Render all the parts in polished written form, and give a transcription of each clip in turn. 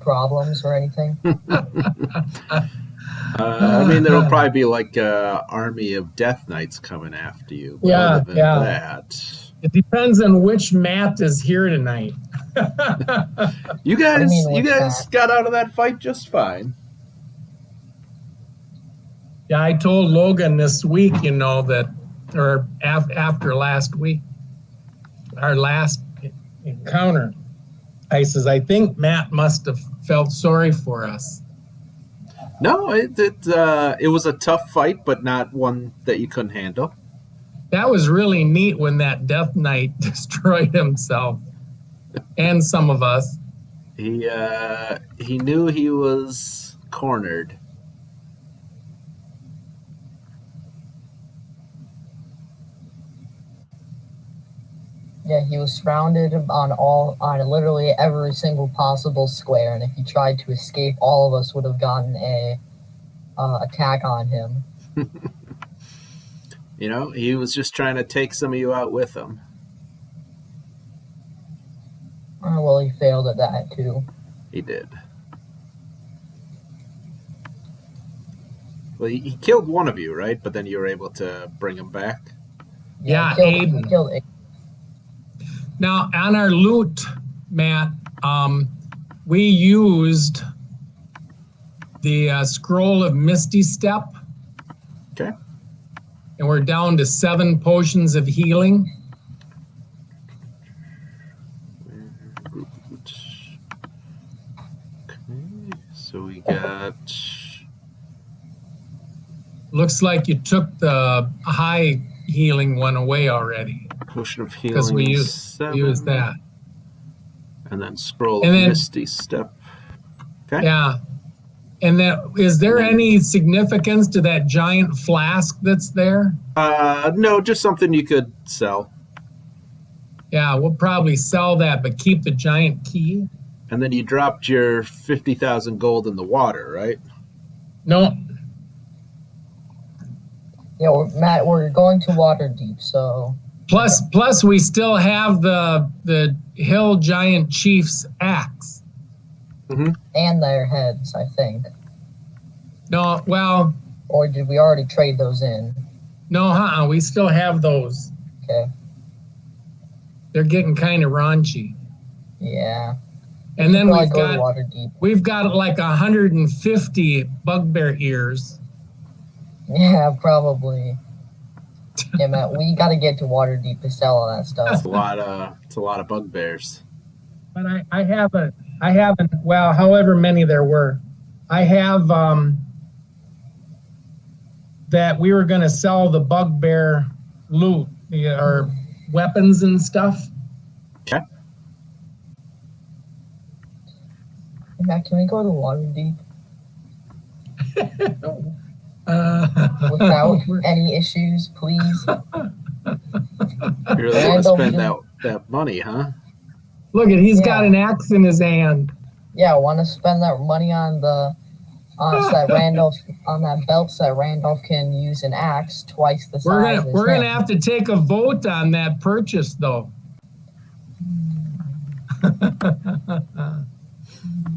problems or anything? I mean, there'll probably be like an army of Death Knights coming after you. But other than that, it depends on which Matt is here tonight. you guys got out of that fight just fine. Yeah, I told Logan this week, or after last week, our last encounter, I says, I think Matt must have felt sorry for us. No, it was a tough fight, but not one that you couldn't handle. That was really neat when that Death Knight destroyed himself and some of us. He knew he was cornered. Yeah, he was surrounded on literally every single possible square, and if he tried to escape, all of us would have gotten a attack on him. He was just trying to take some of you out with him. Well, he failed at that too. He did. Well, he killed one of you, right? But then you were able to bring him back? Yeah, he killed Aiden. Now, on our loot, Matt, we used the Scroll of Misty Step. Okay. And we're down to 7 potions of healing. Okay, so we got... Looks like you took the high healing one away already. Potion of healing. Because we used that. And then Scroll of Misty Step. Okay. Yeah. And is there any significance to that giant flask that's there? No, just something you could sell. Yeah, we'll probably sell that, but keep the giant key. And then you dropped your 50,000 gold in the water, right? No. Yeah, Matt, we're going to Waterdeep, so... Plus, we still have the Hill Giant Chief's axe. Mm-hmm. And their heads, I think. No, well... Or did we already trade those in? No, we still have those. Okay. They're getting kind of raunchy. Yeah. And then we've got like 150 bugbear ears. Yeah, probably. Yeah, Matt, we got to get to Waterdeep to sell all that stuff. It's a lot of bugbears. But I haven't. Well, however many there were, I have that we were going to sell the bugbear loot, or weapons and stuff. Okay. Matt, can we go to Waterdeep? Without any issues, please. You really want to spend that money, huh? Look, he's got an axe in his hand. Yeah, I want to spend that money on that belt so that Randolph can use an axe twice the size. We're gonna have to take a vote on that purchase, though.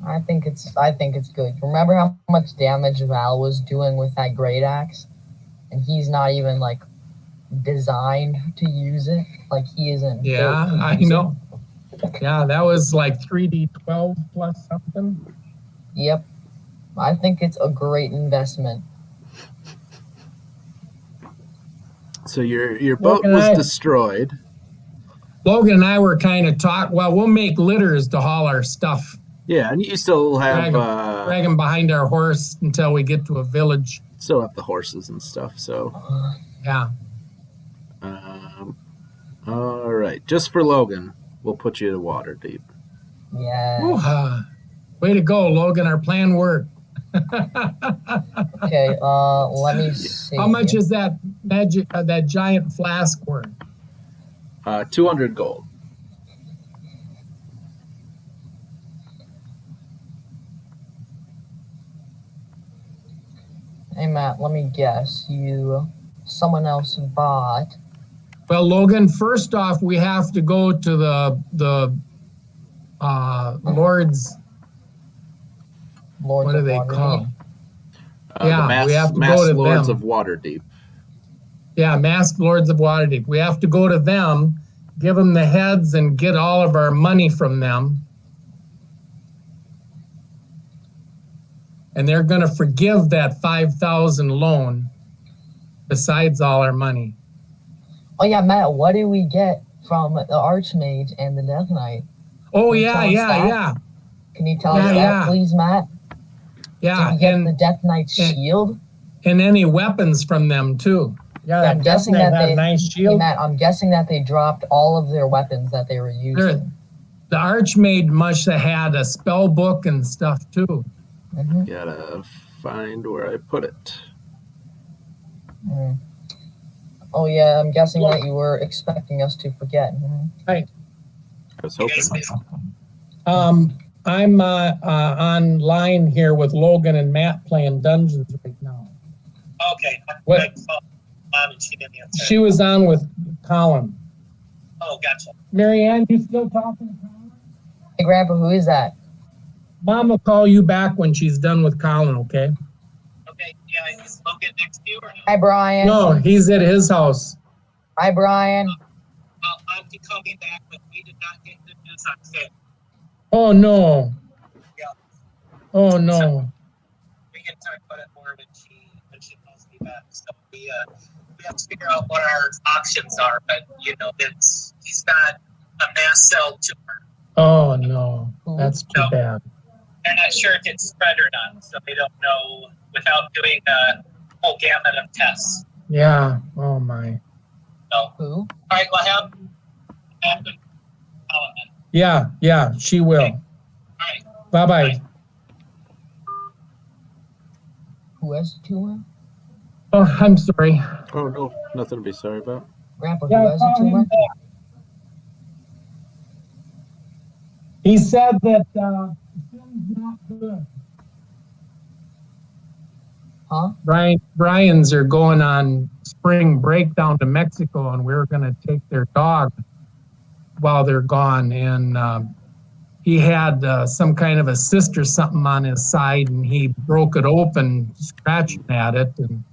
I think it's good. Remember how much damage Val was doing with that great axe, and he's not even like designed to use it. Like he isn't. Yeah, I know. Yeah, that was like 3d12 plus something. Yep, I think it's a great investment. So your boat was destroyed. Logan and I were kind of we'll make litters to haul our stuff. Yeah, and you still have... drag them behind our horse until we get to a village. Still have the horses and stuff, so... Yeah. All right. Just for Logan, we'll put you to Waterdeep. Yeah. Way to go, Logan. Our plan worked. Okay, let me see. How much is that giant flask worth? 200 gold. Hey Matt, let me guess. Someone else bought. Well, Logan, first off, we have to go to the Lord's Lords what do of they Waterdeep. call? We have to go to Lords them. of Waterdeep. Yeah, Masked Lords of Waterdeep. We have to go to them, give them the heads, and get all of our money from them. And they're going to forgive that 5,000 loan besides all our money. Oh yeah, Matt, what did we get from the Archmage and the Death Knight? Oh, Can you yeah. Can you tell us that, please, Matt? Yeah. Did we get the Death Knight's shield? And any weapons from them, too. Yeah, I'm guessing that had a nice shield. Hey, Matt, I'm guessing that they dropped all of their weapons that they were using. The Archmage must have had a spell book and stuff, too. Mm-hmm. Gotta find where I put it. Oh yeah, I'm guessing that you were expecting us to forget. Right. I was hoping. I'm online here with Logan and Matt playing Dungeons right now. Okay. What? She didn't answer. She was on with Colin. Oh, gotcha. Marianne, you still talking to Colin? Hey, Grandpa, who is that? Mom will call you back when she's done with Colin, okay? Okay, yeah, is Logan next to you or no? Hi, Brian. No, he's at his house. Hi, Brian. I'll have to call me back, but we did not get good news on Finn. Oh, no. Yeah. Oh, no. So we can talk about it more when she calls me back. So we have to figure out what our options are, but he's got a mast cell tumor. Oh, no. That's too bad. They're not sure if it's spread or not, so they don't know without doing a whole gamut of tests. Yeah. Oh, my. So, Who? all right, well, have Colin then. Yeah, she will. Okay. All right. Bye-bye. Bye. Who has a tumor? Oh, I'm sorry. Oh, no, nothing to be sorry about. Grandpa, who has a tumor? He said that Finn's not good. Huh? Brian's are going on spring break down to Mexico, and we're going to take their dog while they're gone. And he had some kind of a cyst or something on his side, and he broke it open, scratching at it. And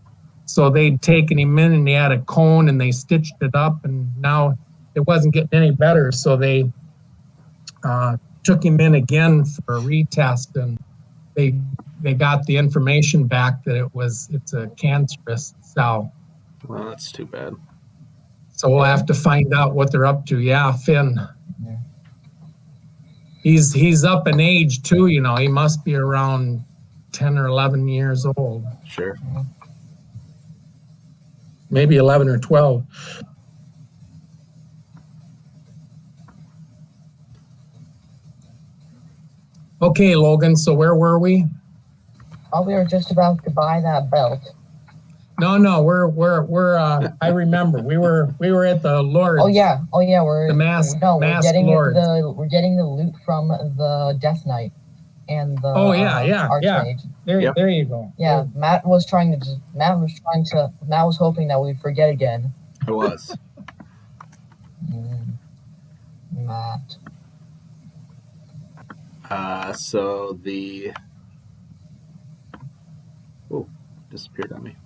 so they'd taken him in, and he had a cone, and they stitched it up, and now it wasn't getting any better. So they took him in again for a retest, and they got the information back that it's a cancerous cell. Well, that's too bad. So we'll have to find out what they're up to. Yeah, Finn. Yeah. He's up in age too, he must be around 10 or 11 years old. Sure. Maybe 11 or 12. Okay, Logan, so where were we? Oh, we were just about to buy that belt. No, we're I remember. We were at the Lords. Oh yeah, we're getting Lords. We're getting the loot from the Death Knight and the Archmage. There you go. Yeah, Matt was hoping that we'd forget again. I was. Matt. So the disappeared on me.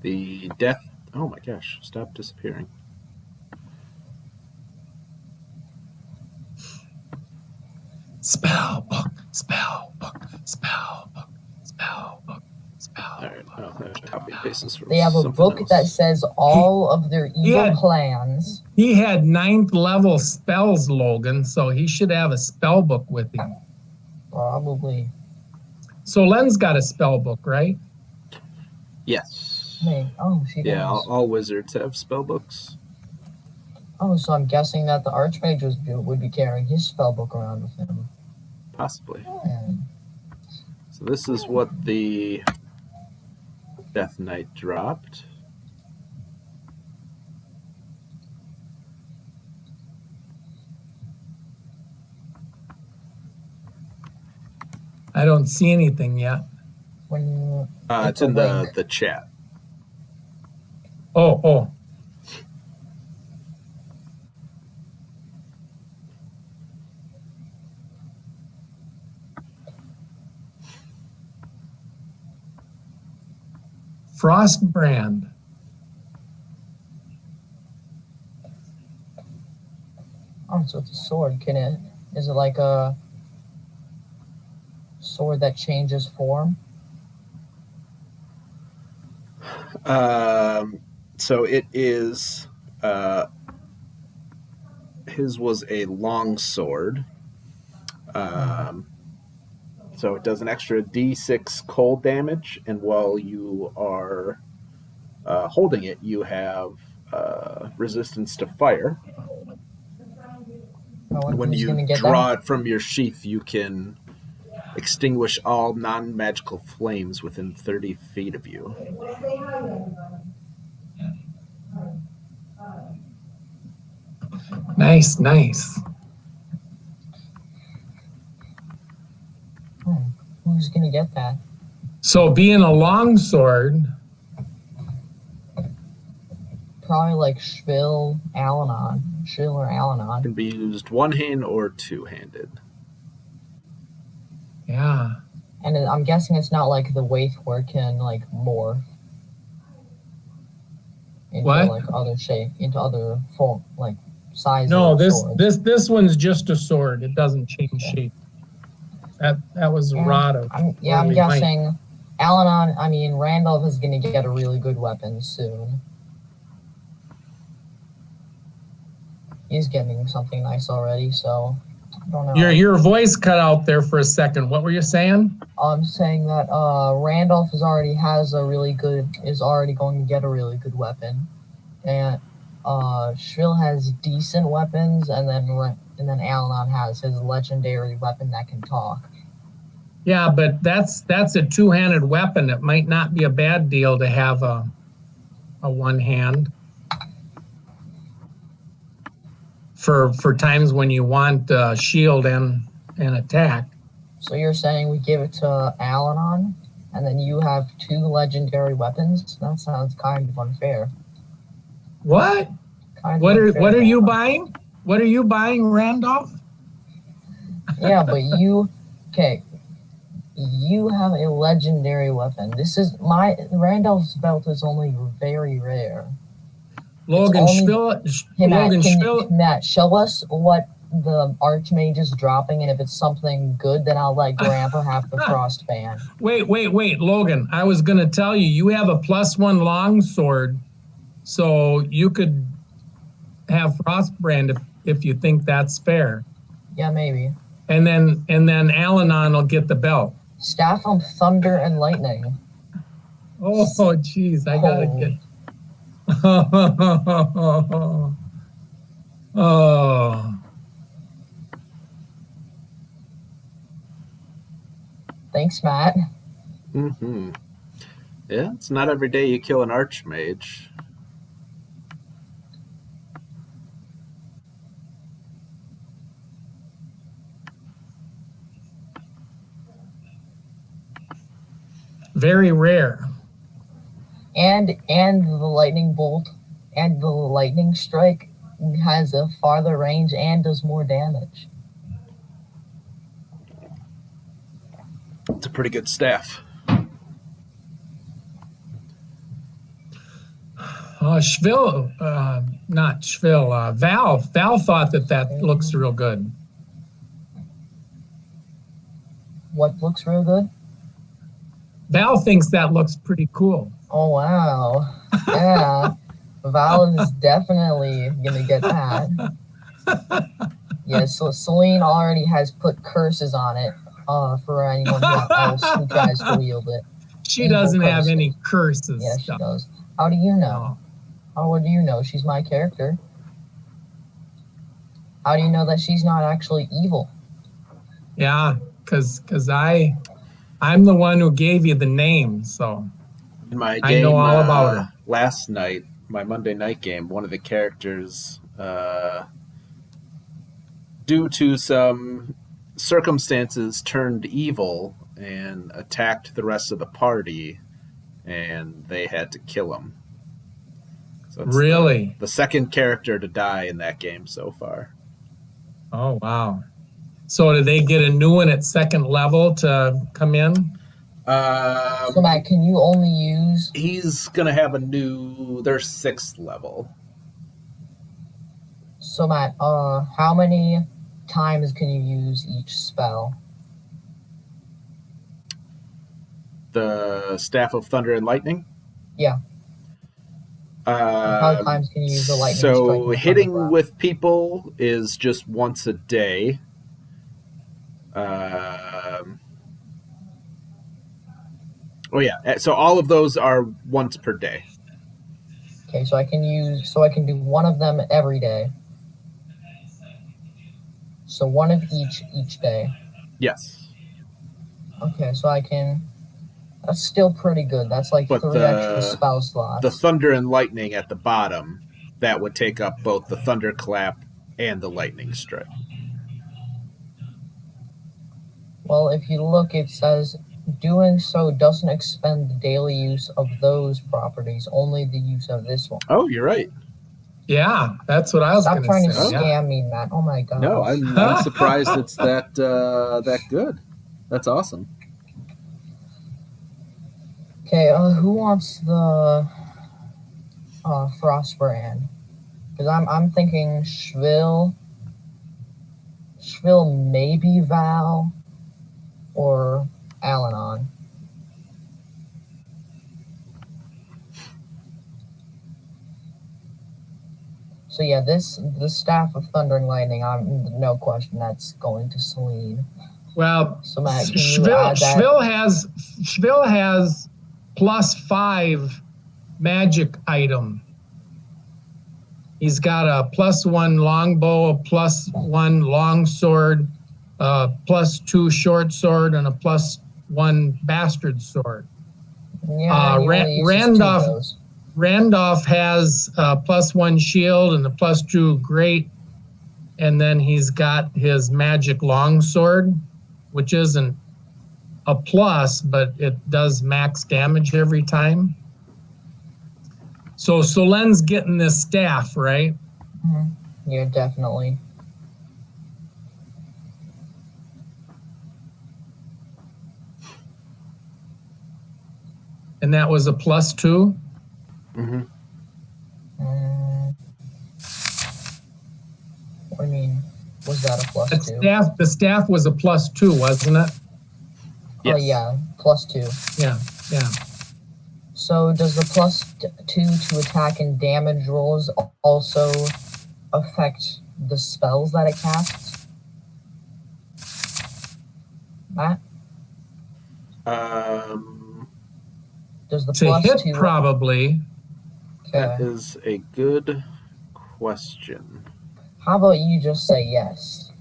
The death. Oh my gosh! Stop disappearing. Spell book. All right, I'll have to copy and paste this from They have a book else. that says all of their evil plans. He had 9th level spells, Logan, so he should have a spell book with him. Probably. So Len's got a spell book, right? Yes. She does. Yeah, all wizards have spell books. Oh, so I'm guessing that the Archmage would be carrying his spell book around with him. Possibly. Yeah. So this is what the Death Knight dropped. I don't see anything yet. It's in the chat. Oh. Frostbrand. Oh, so it's a sword. Is it like a sword that changes form? So it is, his was a long sword. So it does an extra D6 cold damage, and while you are holding it, you have resistance to fire. When you draw it from your sheath, you can extinguish all non-magical flames within 30 feet of you. Nice, nice. Who's going to get that? So being a longsword... Probably like Shvill or Alanon. Can be used one-hand or two-handed. Yeah. And I'm guessing it's not like the Waith where it can like morph into like other shape, into other form, like sizes. No, this one's just a sword. It doesn't change shape. That was Rada. I'm guessing Randolph is going to get a really good weapon soon. He's getting something nice already, so I don't know. Your voice cut out there for a second. What were you saying? I'm saying that Randolph is already going to get a really good weapon, and Shrill has decent weapons, and then Alanon has his legendary weapon that can talk. Yeah, but that's a two-handed weapon. It might not be a bad deal to have a one hand. For times when you want shield and attack. So you're saying we give it to Alanon, and then you have two legendary weapons? That sounds kind of unfair. What? What are you buying? What are you buying, Randolph? Yeah, but you have a legendary weapon. Randolph's belt is only very rare. Logan, Matt, show us what the Archmage is dropping, and if it's something good, then I'll let Grandpa have the Frost Band. Wait, Logan. I was going to tell you have a +1 longsword, so you could have Frostbrand if you think that's fair. Yeah, maybe. And then Alanon will get the belt. Staff of Thunder and Lightning. Oh, jeez, I gotta get. Oh. Thanks, Matt. Mm-hmm. Yeah, it's not every day you kill an Archmage. Very rare. And the lightning bolt and the lightning strike has a farther range and does more damage. It's a pretty good staff. Val thought that looks real good. What looks real good? Val thinks that looks pretty cool. Oh, wow. Yeah. Val is definitely going to get that. Yeah, so Celine already has put curses on it for anyone else who tries to wield it. She doesn't have any curses. Yeah, she does. How do you know? How do you know? She's my character. How do you know that she's not actually evil? Yeah, because I'm the one who gave you the name, so in my game, I know all about her. Last night, my Monday night game, one of the characters, due to some circumstances, turned evil and attacked the rest of the party, and they had to kill him. So it's really? The second character to die in that game so far. Oh, wow. So did they get a new one at second level to come in? So Matt, can you only use? He's gonna have their 6th level. So Matt, how many times can you use each spell? The Staff of Thunder and Lightning? Yeah. How many times can you use the lightning strike? So hitting with people is just once a day. So all of those are once per day. Okay, so I can do one of them every day. So one of each day. Yes. Okay, so that's still pretty good. That's like 3 extra spell slots. The Thunder and Lightning at the bottom, that would take up both the Thunderclap and the Lightning Strike. Well, if you look, it says doing so doesn't expend the daily use of those properties, only the use of this one. Oh, you're right. Yeah, that's what I was going to say. Stop trying to scam me, Matt. Oh my god. No, I'm surprised it's that good. That's awesome. Okay, who wants the Frostbrand? Because I'm thinking Shvill, maybe Val, or Alanon. So yeah, this Staff of Thunder and Lightning, no question, that's going to Celine. Well, so Matt, Shvill has +5 magic item. He's got a +1 longbow, a +1 longsword, +2 short sword, and a +1 bastard sword. Yeah, Randolph has a +1 shield and a +2 great, and then he's got his magic longsword, which isn't a plus, but it does max damage every time. So Solen's getting this staff, right? Mm-hmm. Yeah, definitely. And that was a +2? Mm-hmm. I mean, was that a +2? The staff was a +2, wasn't it? Yes. Oh yeah, +2. Yeah. So does the +2 to attack and damage rolls also affect the spells that it casts? Matt? Does the to hit +2 probably? Okay. That is a good question. How about you just say yes?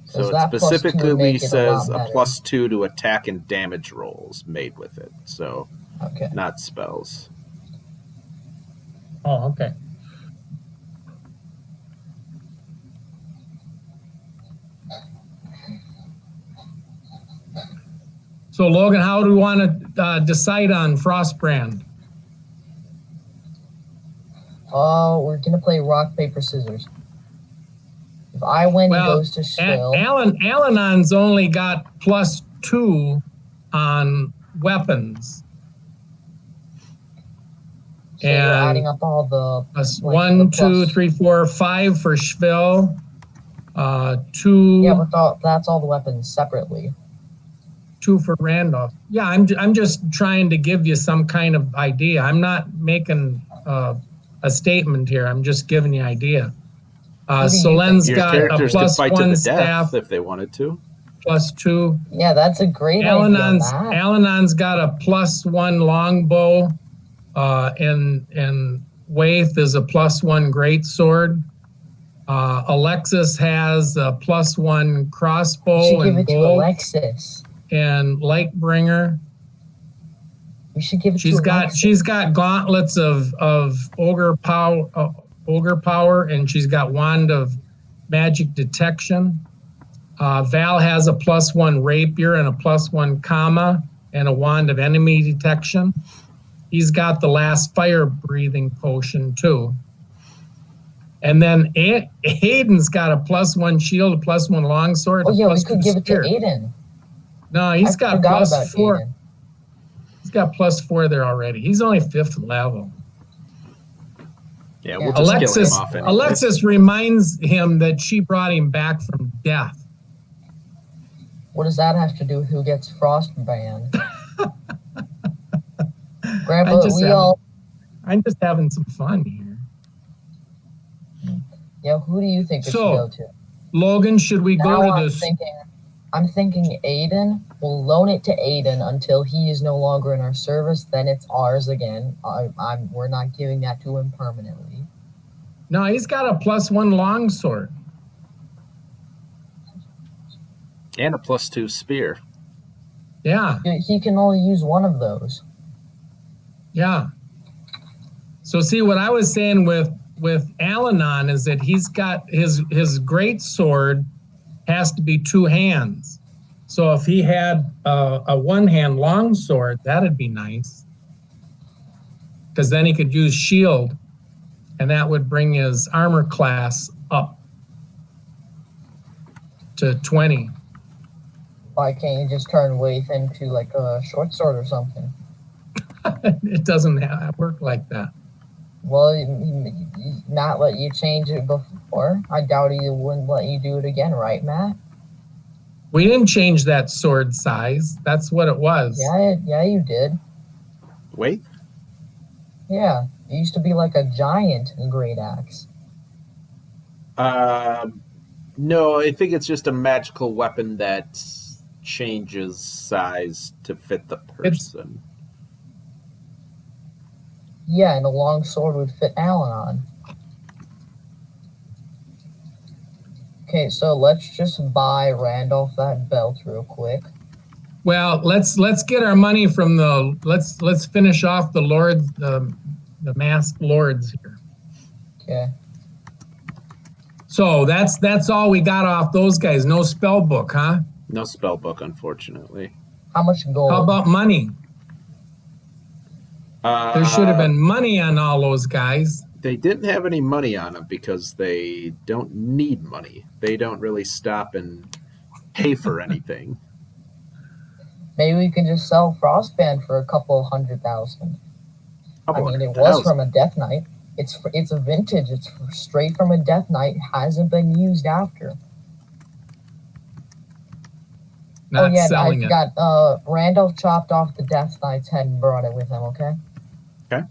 So it specifically says a +2 to attack and damage rolls made with it. So okay. Not spells. Oh, okay. So Logan, how do we want to decide on Frostbrand? We're gonna play rock, paper, scissors. If I win, he goes to Shvill. Alanon's only got +2 on weapons. So you're adding up all the +1, 2, 3, 4, 5 for Shvill. 2. Yeah, but that's all the weapons separately. 2 for Randolph. Yeah, I'm just trying to give you some kind of idea. I'm not making a statement here. I'm just giving you an idea. Solen's got a +1 staff if they wanted to. +2. Yeah, that's a great idea. Alanon's got a +1 longbow, and Waith is a +1 great sword. Alexis has a +1 crossbow. You should give it to Alexis. And Lightbringer. We should give it to Alexis. She's got gauntlets of ogre power, and she's got wand of magic detection. Val has a +1 rapier and a +1 comma and a wand of enemy detection. He's got the last fire breathing potion too. And then Hayden's got a +1 shield, a +1 longsword. Oh yeah, we +2 could give it to spear. Aiden. No, he's I got forgot about +4. Aiden. He's got +4 there already. He's only 5th level. Yeah, we'll just kill him off anyway. Alexis reminds him that she brought him back from death. What does that have to do with who gets frostband? Grandpa, I'm just having some fun here. Yeah, who do you think it should go to? Logan, should we go to this? I'm thinking Aiden. We'll loan it to Aiden until he is no longer in our service. Then it's ours again. We're not giving that to him permanently. No, he's got a +1 longsword. And a +2 spear. Yeah. He can only use one of those. Yeah. So see, what I was saying with Alanon is that he's got his great sword has to be 2 hands. So if he had a 1-hand long sword, that'd be nice. Because then he could use shield, and that would bring his armor class up to 20. Why can't you just turn Waif into like a short sword or something? It doesn't work like that. Well, Matt let you change it before. I doubt he wouldn't let you do it again, right, Matt? We didn't change that sword size. That's what it was. Yeah, you did. Wait? Yeah, it used to be like a giant great axe. No, I think it's just a magical weapon that changes size to fit the person. Yeah, and a long sword would fit Alanon. Okay, so let's just buy Randolph that belt real quick. Well, let's get our money from the let's finish off the lords, the masked lords here. Okay. So that's all we got off those guys. No spell book, huh? No spell book, unfortunately. How much gold? How about money? There should have been money on all those guys. They didn't have any money on them because they don't need money. They don't really stop and pay for anything. Maybe we can just sell Frostband for a couple 100,000. I mean, it 100,000. was from a Death Knight. It's a vintage. It's straight from a Death Knight. Hasn't been used after. Not selling it. I forgot. Randolph chopped off the Death Knight's head and brought it with him. Okay. Okay.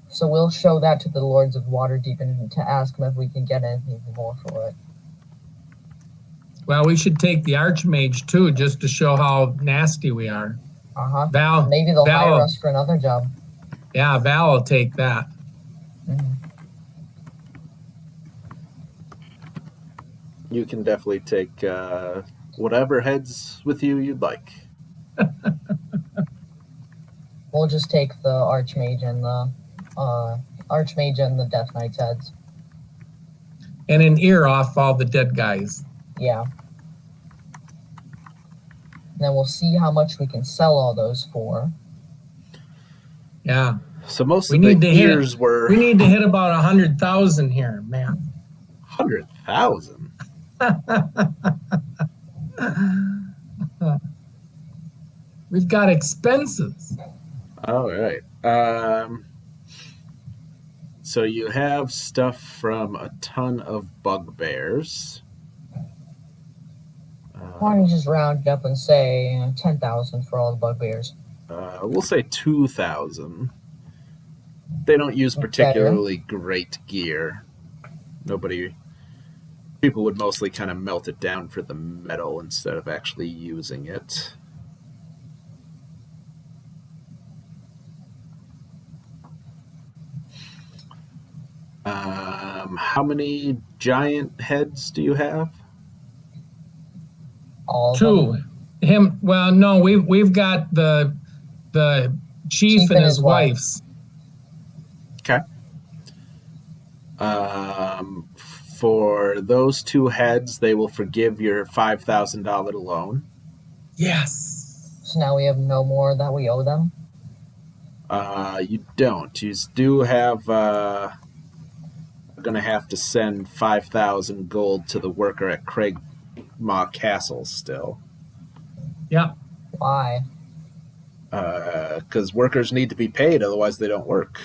So we'll show that to the Lords of Waterdeep and to ask them if we can get anything more for it. Well, we should take the Archmage too, just to show how nasty we are. Val, maybe they'll hire us for another job. Yeah, Val will take that. Mm-hmm. You can definitely take whatever heads with you you'd like. We'll just take the Archmage and the Death Knight's heads. And an ear off all the dead guys. Yeah. And then we'll see how much we can sell all those for. Yeah. So most of the ears were... We need to hit about 100,000 here, man. 100,000? We've got expenses. All right. So you have stuff from a ton of bugbears. Why don't you just round it up and say 10,000 for all the bugbears? We'll say 2,000. They don't use particularly great gear. People would mostly kind of melt it down for the metal instead of actually using it. How many giant heads do you have? All 2. Well, no, we've got the chief and his wife's. Okay. For those 2 heads, they will forgive your $5,000 loan. Yes. So now we have no more that we owe them? You don't. You do have... I going to have to send 5,000 gold to the worker at Craigmaw Castle still. Yeah. Why? Because workers need to be paid, otherwise they don't work.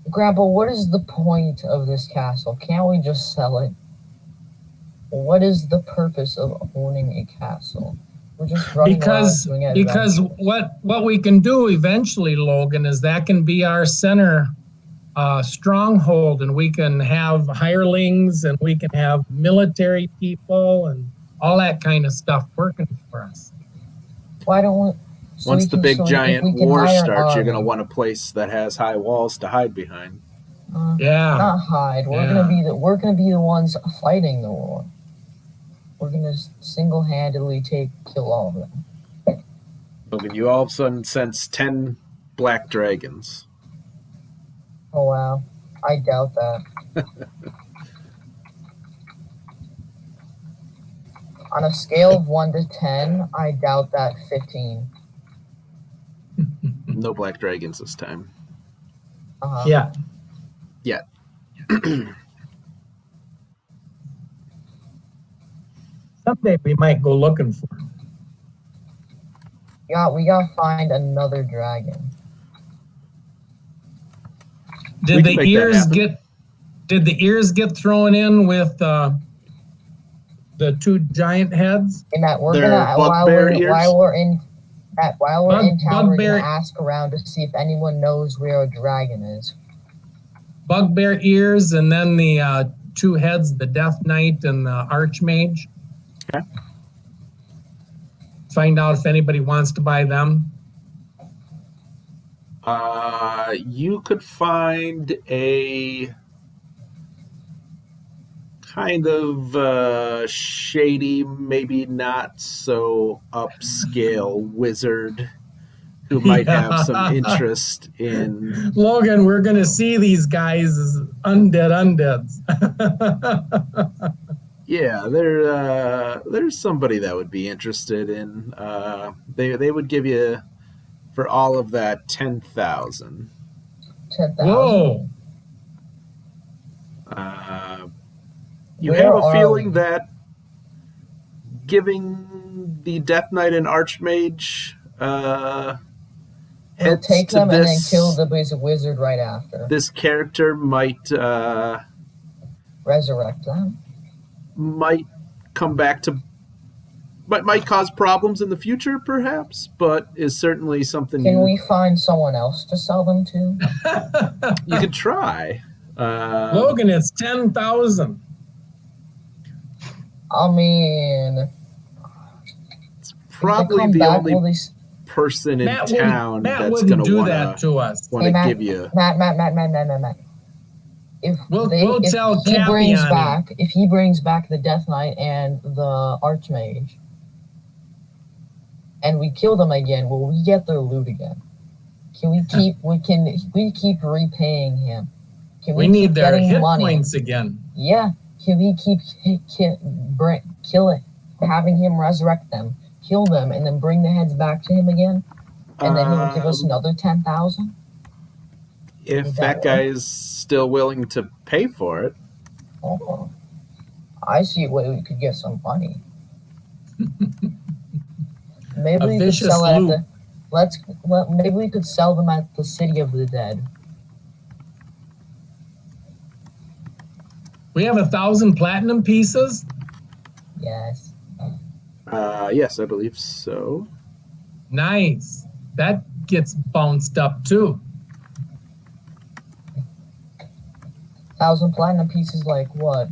Grandpa, what is the point of this castle? Can't we just sell it? What is the purpose of owning a castle? We're just running around doing it. Because what we can do eventually, Logan, is that can be our center stronghold, and we can have hirelings, and we can have military people, and all that kind of stuff working for us. Why don't we? Once the big giant war starts, you're going to want a place that has high walls to hide behind. Yeah. Not hide. We're gonna be the ones fighting the war. We're gonna single-handedly kill all of them. Logan, you all of a sudden sense 10 black dragons. Oh wow, I doubt that. On a scale of 1 to 10, I doubt that 15. No black dragons this time. Yeah. Yeah. Someday we might go looking for them. Yeah, we gotta find another dragon. Did the ears get thrown in with the 2 giant heads? And that we're They're gonna bugbear ears? while we're in town, we're Bugbear. gonna ask around to see if anyone knows where a dragon is. Bugbear ears, and then the 2 heads, the Death Knight and the Archmage. Okay. Find out if anybody wants to buy them. You could find a kind of shady, maybe not so upscale wizard who might have some interest in... Logan, we're going to see these guys as undeads. Yeah, there's somebody that would be interested in... They would give you, for all of that, 10,000. 10,000. Whoa! You Where have a are feeling we? that giving the Death Knight and Archmage We'll heads take to them and then this, kill the basic wizard right after. this character might Resurrect them. might come back to might cause problems in the future, perhaps, but is certainly something Can we find someone else to sell them to? you could try. Logan, it's 10,000. I mean, It's if they probably come the back, only will they? person in town Matt that's wouldn't going to do want that to us. to Matt, give you. Matt. We'll If tell he Cappy brings on back, if he brings back the Death Knight and the Archmage, and we kill them again, will we get their loot again? Can we keep repaying him? Can We need keep their getting hit money? points again. Yeah. Can we keep having him resurrect them, kill them, and then bring the heads back to him again? And then he'll give us another 10,000? If Is that that guy is still willing to pay for it. Oh, I see a way we could get some money. Maybe we could sell it at maybe we could sell them at the City of the Dead. We have 1,000 platinum pieces. Yes. Yes, I believe so. Nice. That gets bounced up too. 1,000 platinum pieces, like what?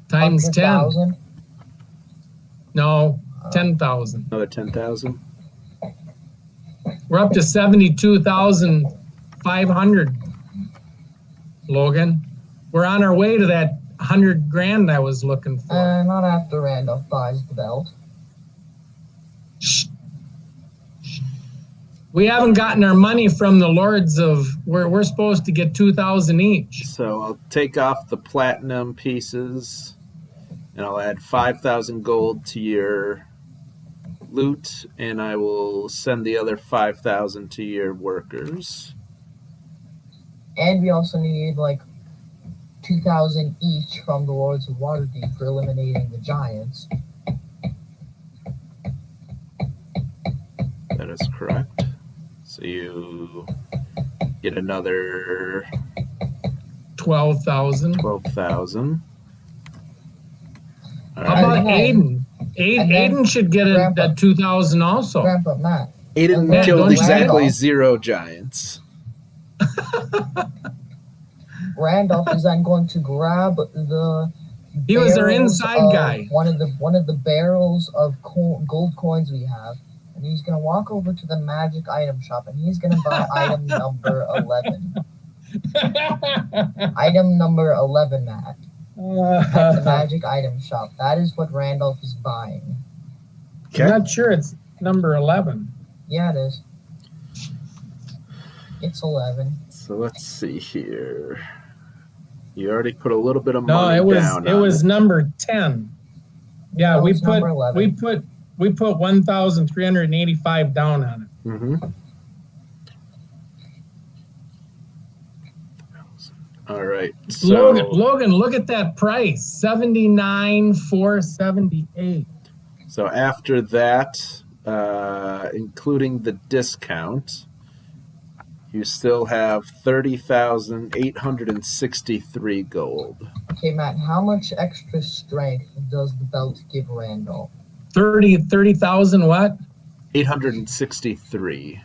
Times 10. 100,000? No, 10,000. Another 10,000. We're up to 72,500. Logan, we're on our way to that 100 grand I was looking for. Not after Randolph buys the belt. Shh. We haven't gotten our money from the lords of. We're supposed to get 2,000 each. So I'll take off the platinum pieces, and I'll add 5,000 gold to your loot, and I will send the other 5,000 to your workers. And we also need, like, 2,000 each from the Lords of Waterdeep for eliminating the giants. That is correct. So you get another 12,000. 12,000. How about Aiden? Aiden should get a 2,000 also. Grandpa Matt. Aiden Matt, killed don't you exactly Randolph. 0 giants. Randolph is then going to grab the. He was our barrels inside of guy. One of the barrels of gold coins we have, and he's gonna walk over to the magic item shop, and he's gonna buy item number 11. Item number 11, Matt. At the magic item shop. That is what Randolph is buying. I'm not sure it's number 11. Yeah, it is. It's 11. So let's see here. You already put a little bit of No, money down. it was number 10. Yeah, No, we it's number 11. put 1,385 down on it. Mm-hmm. All right. So, Logan, look at that price. 79,478. So after that, including the discount, you still have 30,863 gold. Okay, Matt, how much extra strength does the belt give Randolph? 30,000 what? 863.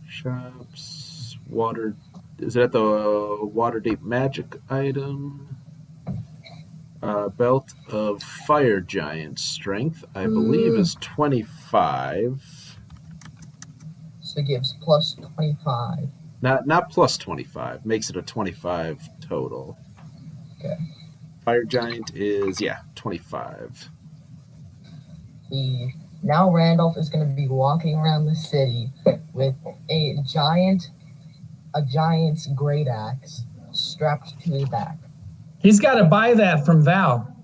Shops, water. Is that the Waterdeep magic item? Belt of Fire Giant strength, I believe, is 25. So it gives plus 25. Not plus 25. Makes it a 25 total. Okay. Fire Giant is 25. Now Randolph is going to be walking around the city with a giant's great axe strapped to his back. He's got to buy that from Val.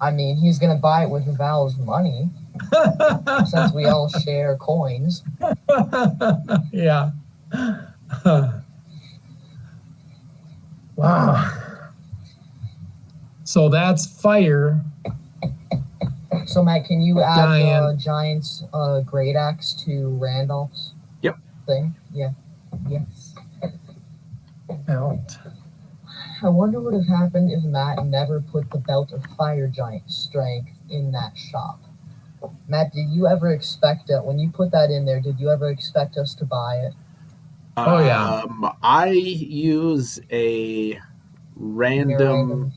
I mean, he's going to buy it with Val's money since we all share coins. Yeah. Wow. So that's fire. So Matt, can you add Giant. the giant's great axe to Randolph's thing? Yeah. Yes. Out. I wonder what would have happened if Matt never put the belt of fire giant strength in that shop. Matt, did you ever expect it when you put that in there? Did you ever expect us to buy it? Oh, yeah. I use a random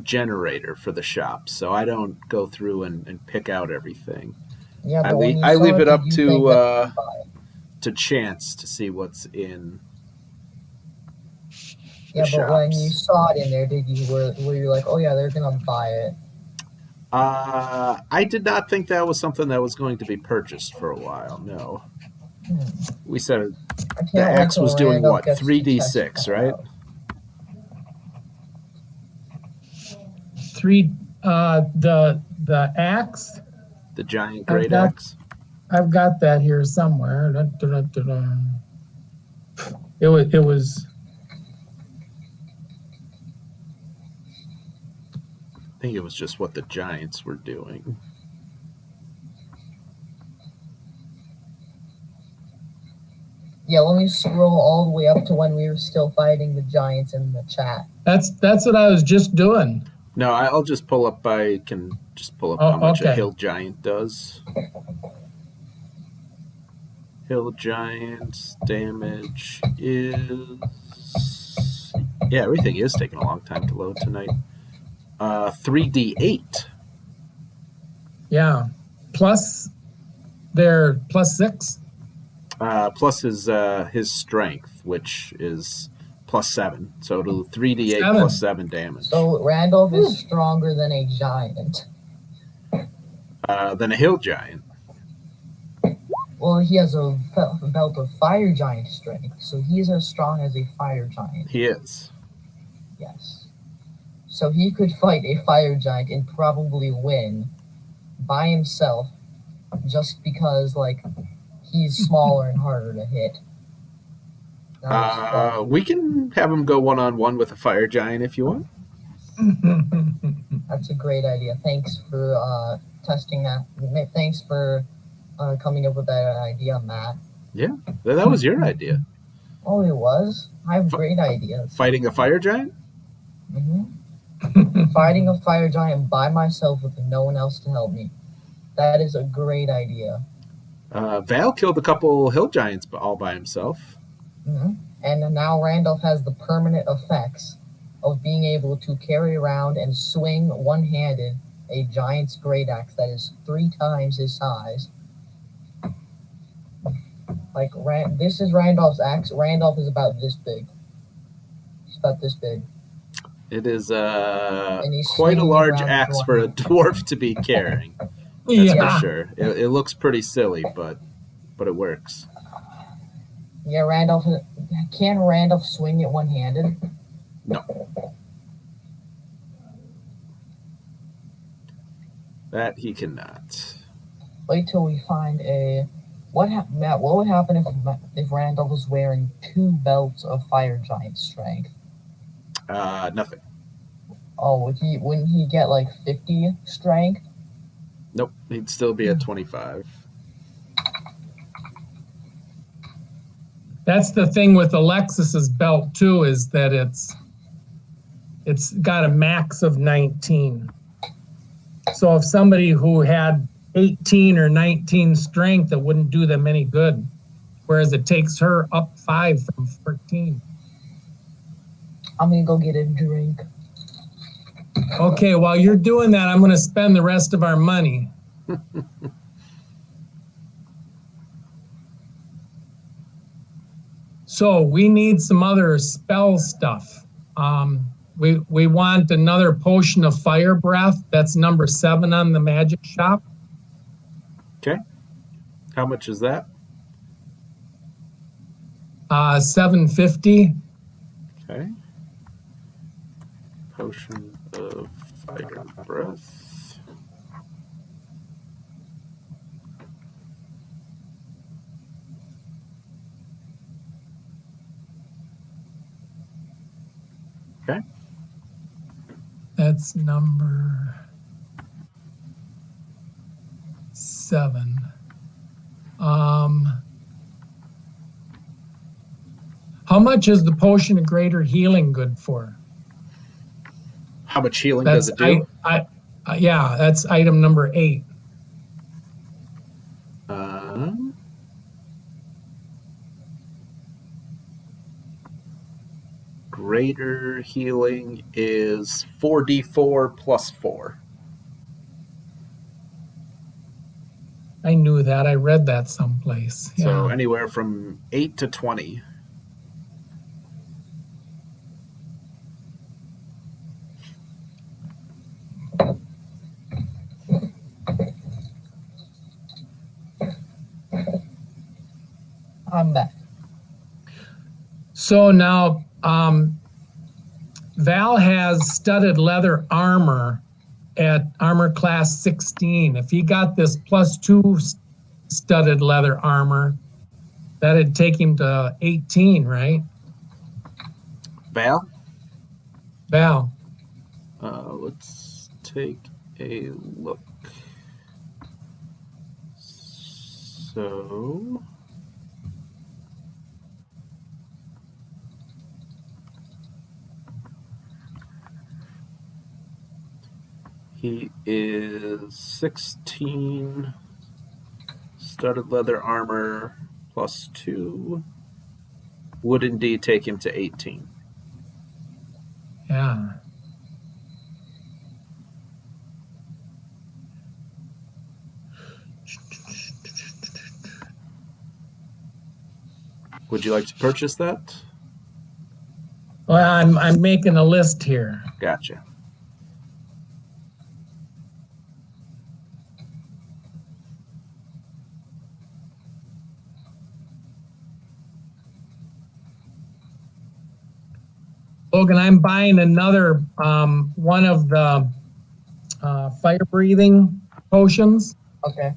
generator for the shop, so I don't go through and pick out everything. Yeah, but I leave it up did you think that we'd buy it? to chance to see what's in. Yeah, the but when shops. you saw it in there, were you like, oh yeah, they're gonna buy it? I did not think that was something that was going to be purchased for a while. No, we said I can't the wait axe till was doing Randolph what, gets to 3d6, test that right? out. 3 the axe. The giant great got- axe. I've got that here somewhere. It was I think it was just what the giants were doing. Yeah, let me scroll all the way up to when we were still fighting the giants in the chat. that's what I was just doing. No, I'll just pull up. I can just pull up Oh, how much a okay. hill giant does. Hill giant's damage is everything is taking a long time to load tonight. 3d8. Yeah. Plus they're plus 6. Plus his strength, which is plus 7. So it'll 3d8 7. plus 7 damage. So Randolph is stronger than a giant. Than a hill giant. Well, he has a belt of fire giant strength, so he's as strong as a fire giant. He is. Yes. So he could fight a fire giant and probably win by himself just because, like, he's smaller and harder to hit. That was fun. We can have him go one-on-one with a fire giant if you want. That's a great idea. Thanks for testing that. Thanks for coming up with that idea, Matt. Yeah, that was your idea. Oh, it was? I have great ideas. Fighting a fire giant? Fighting a fire giant by myself with no one else to help me. That is a great idea. Val killed a couple hill giants all by himself. And now Randolph has the permanent effects of being able to carry around and swing one-handed a giant's great axe that is 3 times his size. Like, this is Randolph's axe. Randolph is about this big. It's about this big. It is And he's quite a swinging large around axe with for a one hand. dwarf to be carrying. That's Yeah. for sure. It looks pretty silly, but it works. Yeah, Randolph. Can Randolph swing it one-handed? No. That he cannot. Wait till we find a. Matt, what would happen if Randolph was wearing 2 belts of fire giant strength? Nothing. Oh, wouldn't he get like 50 strength? Nope. He'd still be at 25. That's the thing with Alexis's belt too, is that it's got a max of 19. So if somebody who had 18 or 19 strength, it wouldn't do them any good. Whereas it takes her up 5 from 14. I'm gonna go get a drink. Okay, while you're doing that, I'm going to spend the rest of our money. So we need some other spell stuff. We want another potion of fire breath. That's number 7 on the magic shop. Okay. How much is that? 750. Okay. Potion of fire breath. Okay. That's number 7. How much is the potion of greater healing good for? How much healing does it do? Yeah, that's item number 8. Greater healing is 4d4 plus 4. I knew that. I read that someplace. So Yeah. anywhere from 8 to 20. I'm back. So now, Val has studded leather armor at armor class 16. If he got this +2 studded leather armor, that'd take him to 18, right? Val? Val. Let's take a look. So he is 16 studded leather armor +2 would indeed take him to 18. Yeah. Would you like to purchase that? Well, I'm making a list here. Gotcha. Logan, I'm buying another one of the fire breathing potions. Okay.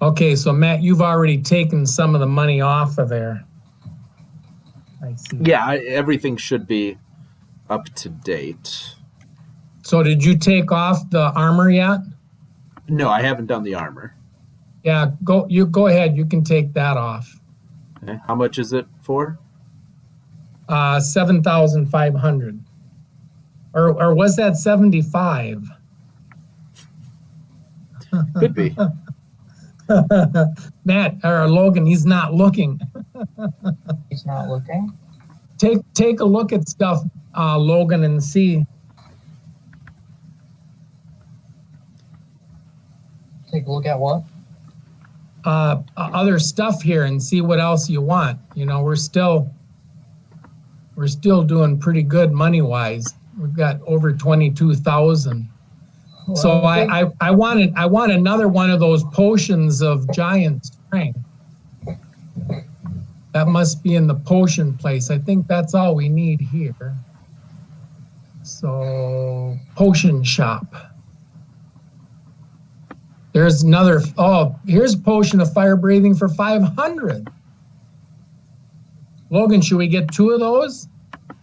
Okay, so Matt, you've already taken some of the money off of there. I see. Yeah, everything should be up to date. So did you take off the armor yet? No, I haven't done the armor. Yeah, go ahead. You can take that off. Okay. How much is it for? 7,500. Or was that 75? Could be. Matt or Logan, he's not looking. He's not looking. Take a look at stuff, Logan, and see. Take a look at what? Other stuff here and see what else you want. You know, we're still doing pretty good money wise. We've got over 22,000. Well, So I want another one of those potions of giant strength. That must be in the potion place. I think that's all we need here. So potion shop. There's another. Oh, here's a potion of fire breathing for 500. Logan, should we get 2 of those?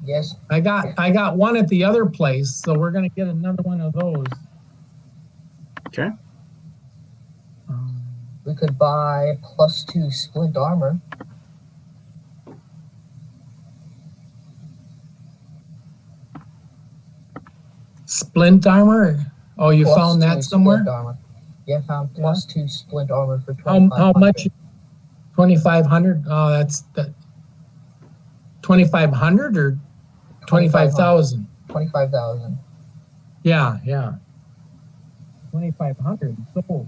Yes. I got one at the other place, so we're gonna get another one of those. Okay. We could buy +2 splint armor. Splint armor? Oh, you Plus found 2 that somewhere? splint armor. Yeah, I found +2 splint armor for How 2,500. much? 2,500? Oh, that's that. 2,500 or 25,000? 25,000. Yeah. 2,500. So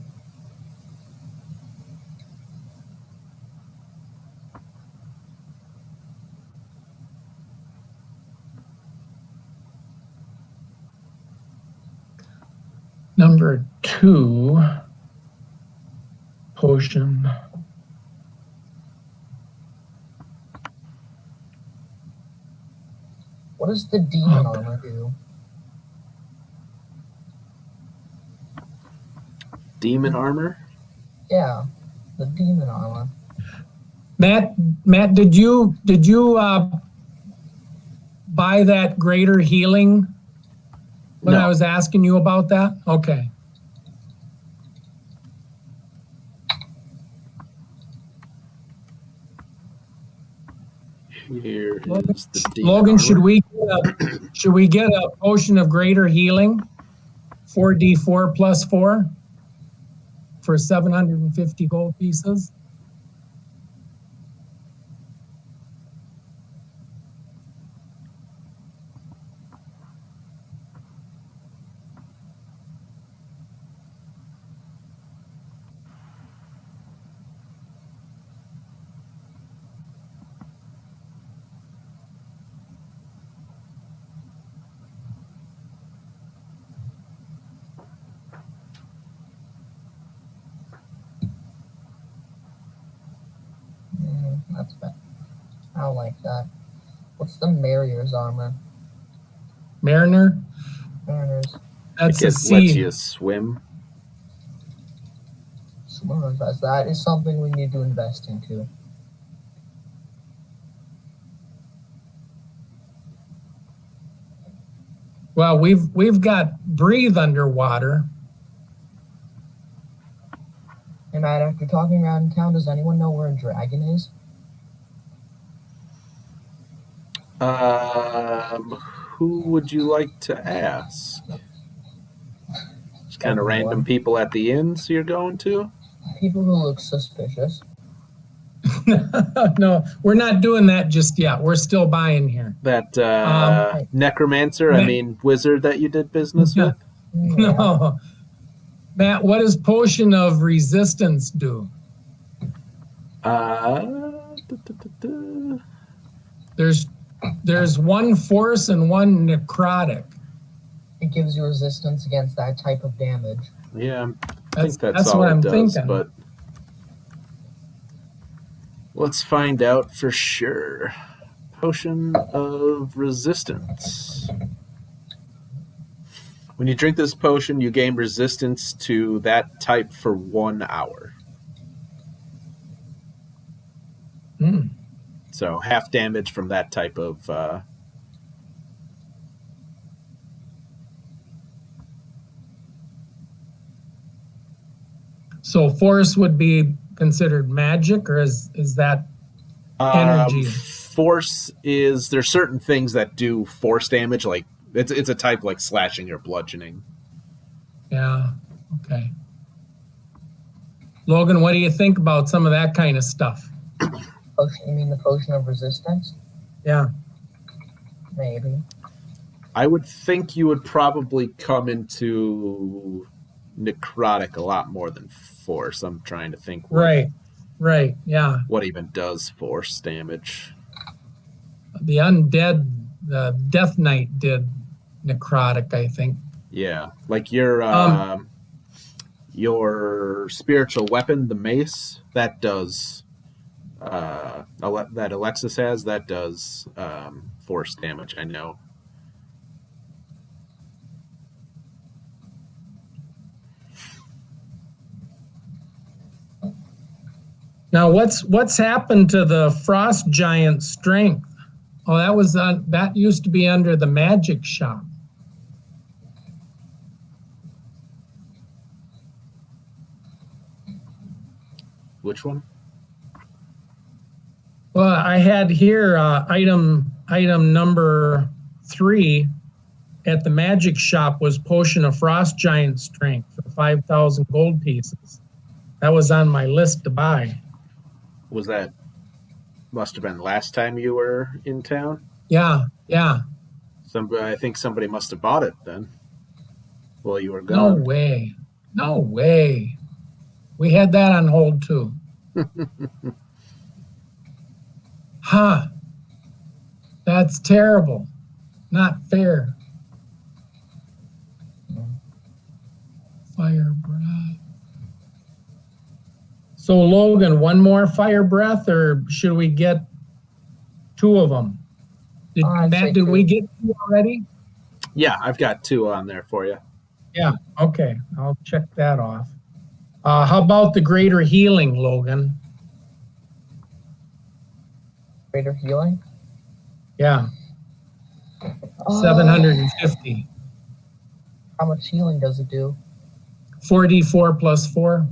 number 2 potion. What does the demon armor do? Demon armor? Yeah, the demon armor. Matt, did you buy that greater healing when No. I was asking you about that? Okay. Here Logan, is the demon Logan, armor. should we get a potion of greater healing? 4d4 plus 4 for 750 gold pieces. That's bad. I don't like that. What's the Mariner's armor? Mariner, Mariner's. that's It a lets C. you swim. Swimmer invest. That is something we need to invest into. Well, we've got breathe underwater. Hey Matt, after talking around in town, does anyone know where a dragon is? Who would you like to ask? Just kind of Everyone. random people at the inns you're going to? People who look suspicious. No, we're not doing that just yet. We're still buying here. That necromancer, wizard that you did business Yeah. with? Yeah. No. Matt, what does potion of resistance do? There's one force and one necrotic. It gives you resistance against that type of damage. Yeah, I think that's That's all what it I'm does, thinking. but let's find out for sure. Potion of resistance. When you drink this potion, you gain resistance to that type for 1 hour. So half damage from that type of. So force would be considered magic, or is that energy? Force is, there's certain things that do force damage, like it's a type like slashing or bludgeoning. Yeah. Okay. Logan, what do you think about some of that kind of stuff? You mean the potion of resistance? Yeah. Maybe. I would think you would probably come into necrotic a lot more than force. I'm trying to think. Right. Yeah. What even does force damage? The undead, the Death Knight did necrotic, I think. Yeah, like your spiritual weapon, the mace, that does. That Alexis has, that does force damage. I know. Now, what's happened to the frost giant strength? Oh, that used to be under the magic shop. Which one? Well, I had here item number 3 at the magic shop was potion of frost giant strength for 5,000 gold pieces. That was on my list to buy. Was that? Must have been last time you were in town. Yeah. I think somebody must have bought it then. While you were gone. No way. We had that on hold too. Huh. That's terrible. Not fair. Fire breath. So Logan, one more fire breath, or should we get 2 of them? Matt, did we get 2 already? Yeah, I've got 2 on there for you. Yeah, okay. I'll check that off. How about the greater healing, Logan? Greater healing? Yeah. 750. How much healing does it do? 4d4 plus 4.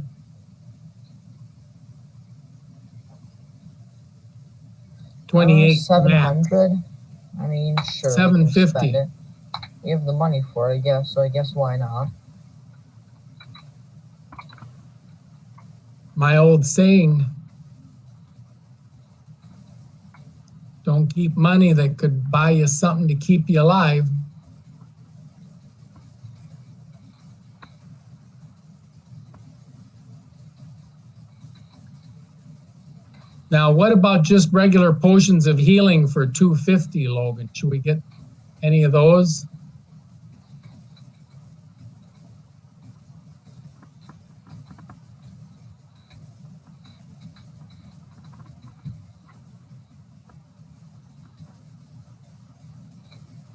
$28. 700? I mean, sure. 750. We have the money for it, I guess, so I guess why not? My old saying, don't keep money that could buy you something to keep you alive. Now, what about just regular potions of healing for 250, Logan? Should we get any of those?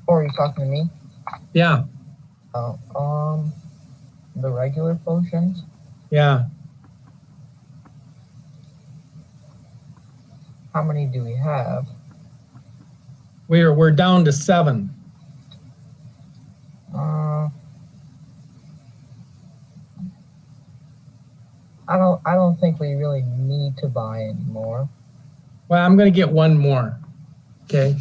Or are you talking to me? Yeah. Oh, the regular potions? Yeah. How many do we have? We're down to 7. I don't think we really need to buy any more. Well, I'm going to get 1 more. Okay.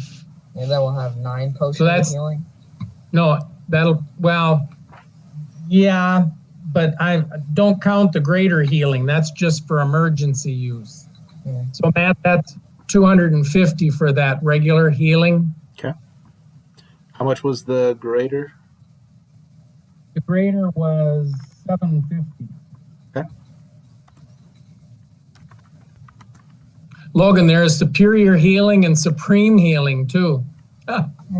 And then we'll have 9 potions that's- of healing. No, yeah, but I don't count the greater healing. That's just for emergency use. Yeah. So Matt, that's 250 for that regular healing. Okay. How much was the greater? The greater was 750. Okay. Logan, there is superior healing and supreme healing too.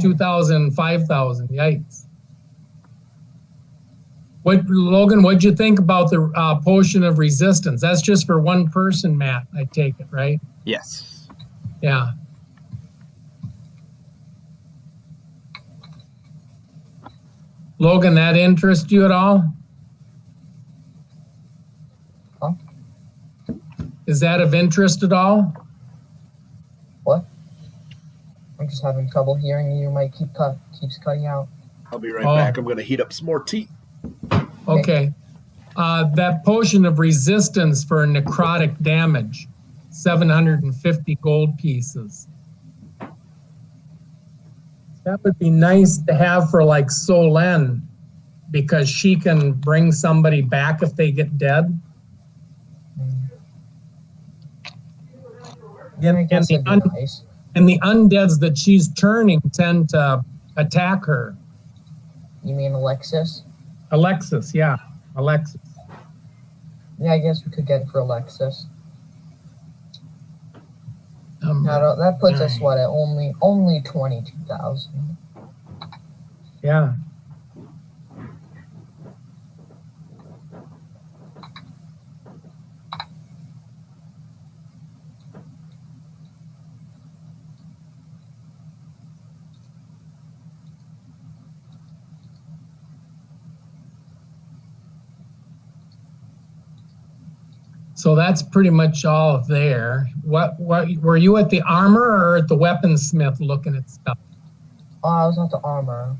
2,000, 5,000. Yikes. Logan, what'd you think about the potion of resistance? That's just for 1 person, Matt, I take it, right? Yes. Yeah. Logan, that interest you at all? Huh? Is that of interest at all? I'm just having trouble hearing you. Your mic keeps cutting out. I'll be right back. I'm going to heat up some more tea. Okay. That potion of resistance for necrotic damage, 750 gold pieces. That would be nice to have for like Solen, because she can bring somebody back if they get dead. And the undeads that she's turning tend to attack her. You mean Alexis? Alexis, yeah. Alexis. Yeah, I guess we could get it for Alexis. That puts us, what, at only 22,000. Yeah. So that's pretty much all there. What were you at the armor or at the weaponsmith looking at stuff? Oh, I was at the armor.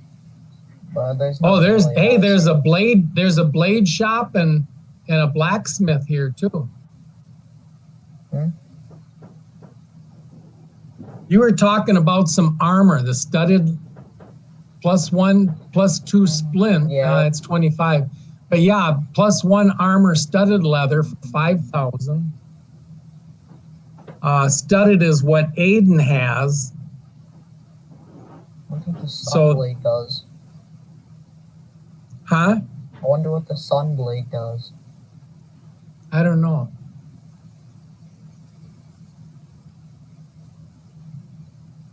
But there's there's a blade shop and a blacksmith here too. You were talking about some armor, the studded +1, +2 splint. Yeah. It's 25. But yeah, +1 armor studded leather for 5,000. Studded is what Aiden has. I think the Sunblade does. Huh? I wonder what the Sunblade does. I don't know.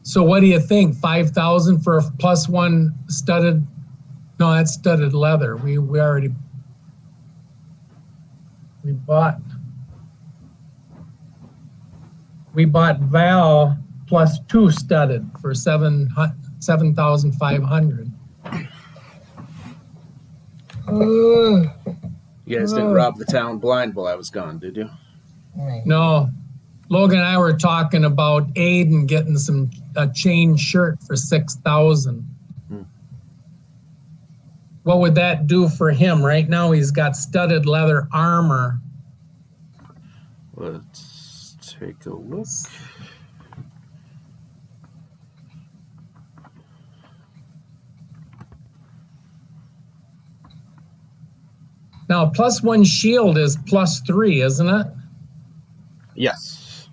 So what do you think? 5,000 for a +1 studded? No, that's studded leather. We bought Val +2 studded for 7,500. You guys didn't rob the town blind while I was gone, did you? No. Logan and I were talking about Aiden getting a chain shirt for 6,000. What would that do for him? Right now he's got studded leather armor. Let's take a look. Now, +1 shield is +3, isn't it? Yes.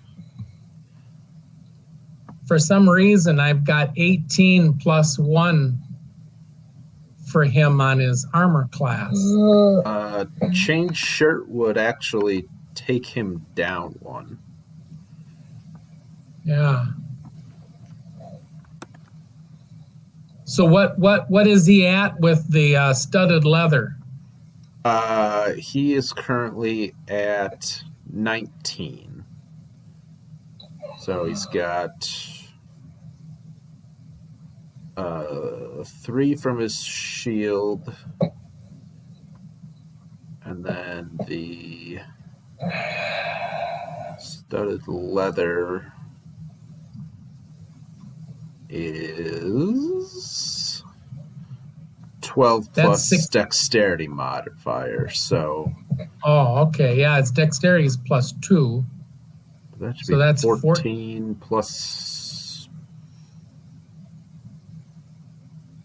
For some reason, I've got 18 +1 for him on his armor class. Chain shirt would actually take him down 1. Yeah. So what is he at with the studded leather? He is currently at 19. So he's got 3 from his shield, and then the studded leather is 12 plus dexterity modifier. So. Oh, okay. Yeah, its dexterity is +2. That should be 14 plus.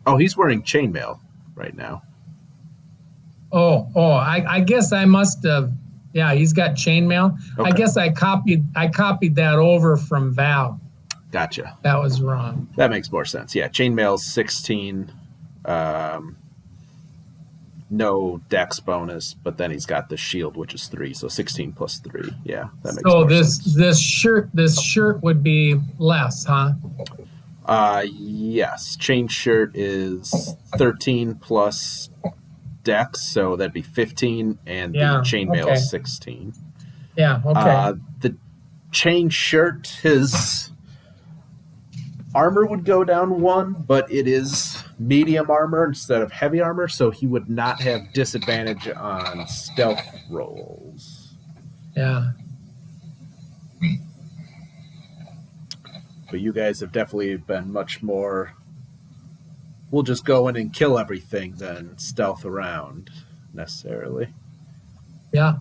Oh, he's wearing chainmail right now. I guess I must have. Yeah, he's got chainmail. Okay. I guess I copied that over from Val. Gotcha. That was wrong. That makes more sense. Yeah, chainmail's 16. No dex bonus, but then he's got the shield, which is 3, so 16 plus 3. Yeah, that makes more sense. So this shirt would be less, huh? Yes. Chain shirt is 13 plus dex, so that'd be 15, and the chainmail is 16. Yeah, okay. The chain shirt, his armor would go down 1, but it is medium armor instead of heavy armor, so he would not have disadvantage on stealth rolls. Yeah. But you guys have definitely been much more, we'll just go in and kill everything than stealth around, necessarily. Yeah.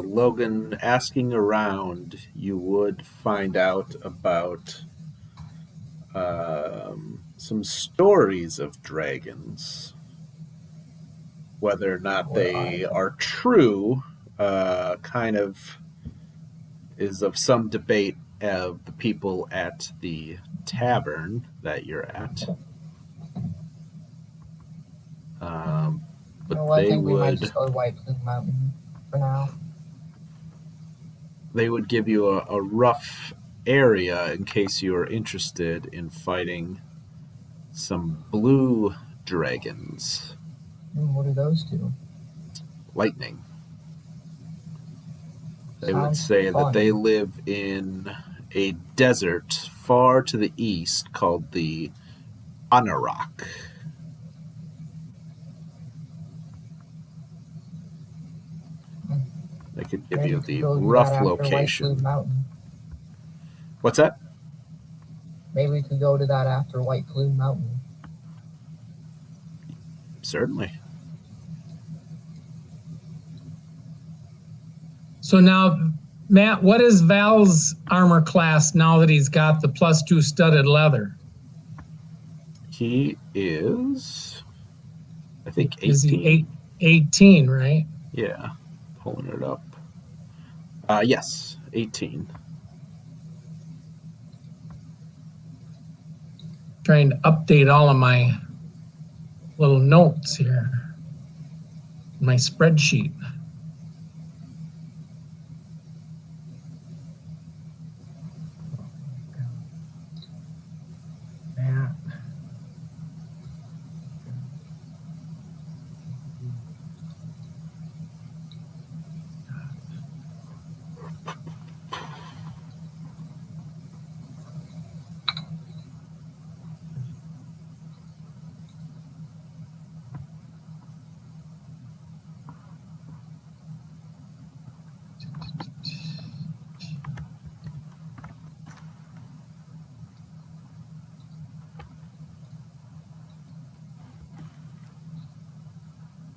Logan, asking around, you would find out about some stories of dragons. Whether or not they are true, kind of is of some debate of the people at the tavern that you're at. But Well, I they think we might would just go to White Plume Mountain for now. they would give you a rough area in case you are interested in fighting some blue dragons. What do those do? Lightning. They would Sounds say fun. that they live in a desert far to the east called the Anarak. They could give Maybe you we could the go do that rough after White Plume location. Mountain. What's that? Maybe we could go to that after White Plume Mountain. Certainly. So now, Matt, what is Val's armor class now that he's got the +2 studded leather? He is, I think, 18. Is he 18, right? Yeah, pulling it up. Yes, 18. Trying to update all of my little notes here. My spreadsheet. Matt.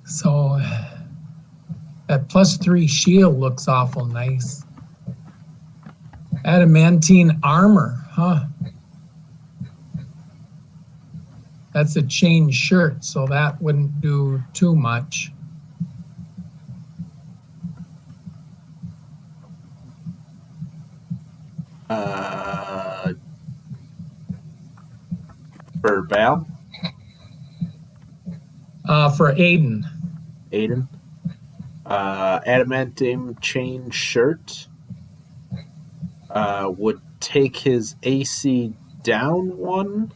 So that +3 shield looks awful nice. Adamantine armor, huh? That's a chain shirt, so that wouldn't do too much. For Val? For Aiden. Aiden? Adamantium chain shirt would take his AC down 1,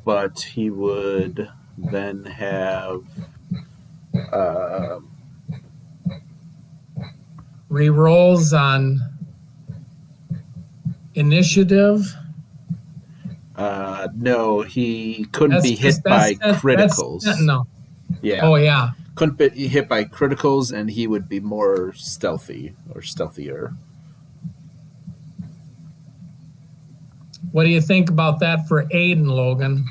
but he would then have Rerolls on initiative. no, he couldn't be hit by criticals. No. Yeah. Oh, yeah. Couldn't be hit by criticals, and he would be more stealthy or stealthier. What do you think about that for Aiden, Logan?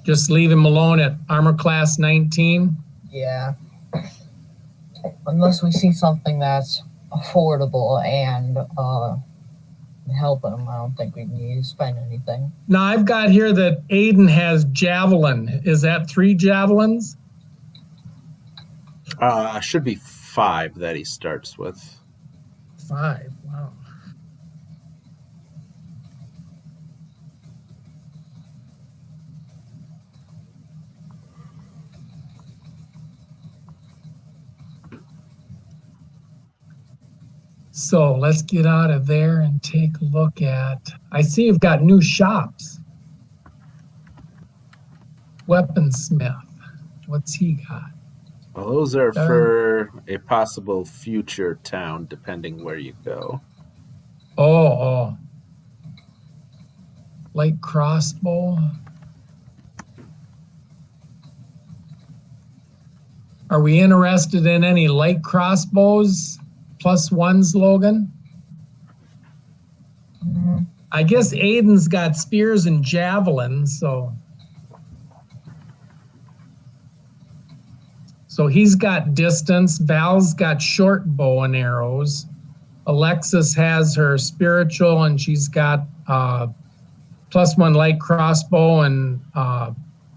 Just leave him alone at armor class 19? Yeah. Unless we see something that's affordable and help him, I don't think we need to spend anything. Now, I've got here that Aiden has javelin. Is that 3 javelins? Should be 5 that he starts with. 5, wow. So let's get out of there and take a look at. I see you've got new shops. Weaponsmith. What's he got? Well, those are for a possible future town, depending where you go. Oh. Light crossbow. Are we interested in any light crossbows? +1s, Logan? I guess Aiden's got spears and javelins, so he's got distance. Val's got short bow and arrows. Alexis has her spiritual, and she's got +1 light crossbow and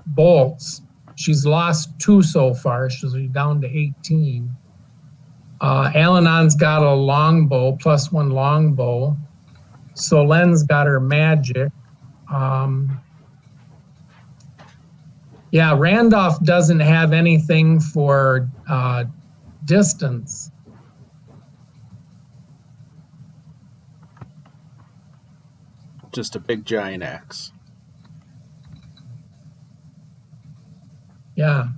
bolts. She's lost 2 so far. She's down to 18. Alanon's got a longbow, +1 longbow. Solen's got her magic. Yeah, Randolph doesn't have anything for distance. Just a big giant axe. Yeah.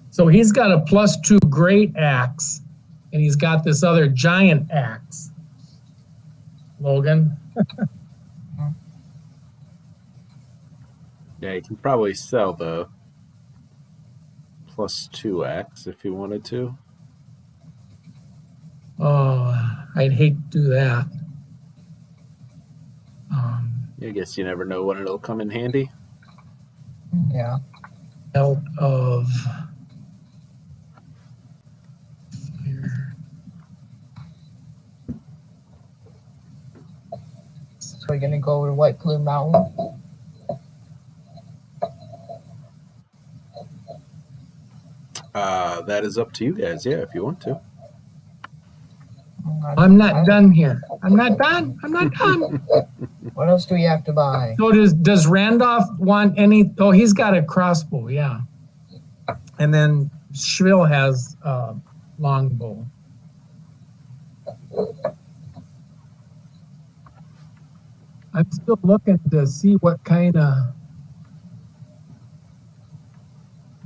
So he's got a +2 great axe, and he's got this other giant axe. Logan. Yeah, you can probably sell the +2 axe if you wanted to. Oh, I'd hate to do that. I guess you never know when it'll come in handy. Yeah. Out of fire. So we're gonna go over to White Plume Mountain. That is up to you guys, yeah, if you want to. I'm not done here. I'm not done. I'm not done. What else do we have to buy? So does Randolph want any? Oh, he's got a crossbow, yeah. And then Shrill has a longbow. I'm still looking to see what kind of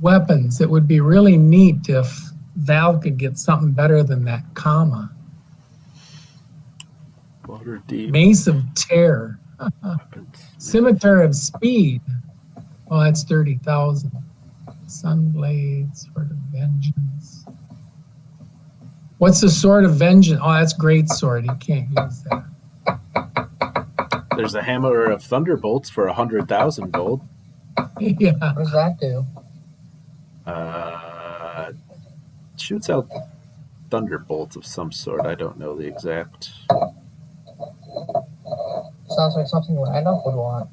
weapons. It would be really neat if Val could get something better than that comma. Water deep. Mace of Terror. Scimitar of Speed. Oh, that's 30,000. Sunblade, Sword of Vengeance. What's the Sword of Vengeance? Oh, that's great sword. You can't use that. There's a Hammer of Thunderbolts for 100,000 gold. Yeah. What does that do? Shoots out thunderbolts of some sort. I don't know the exact. Sounds like something Randolph would want.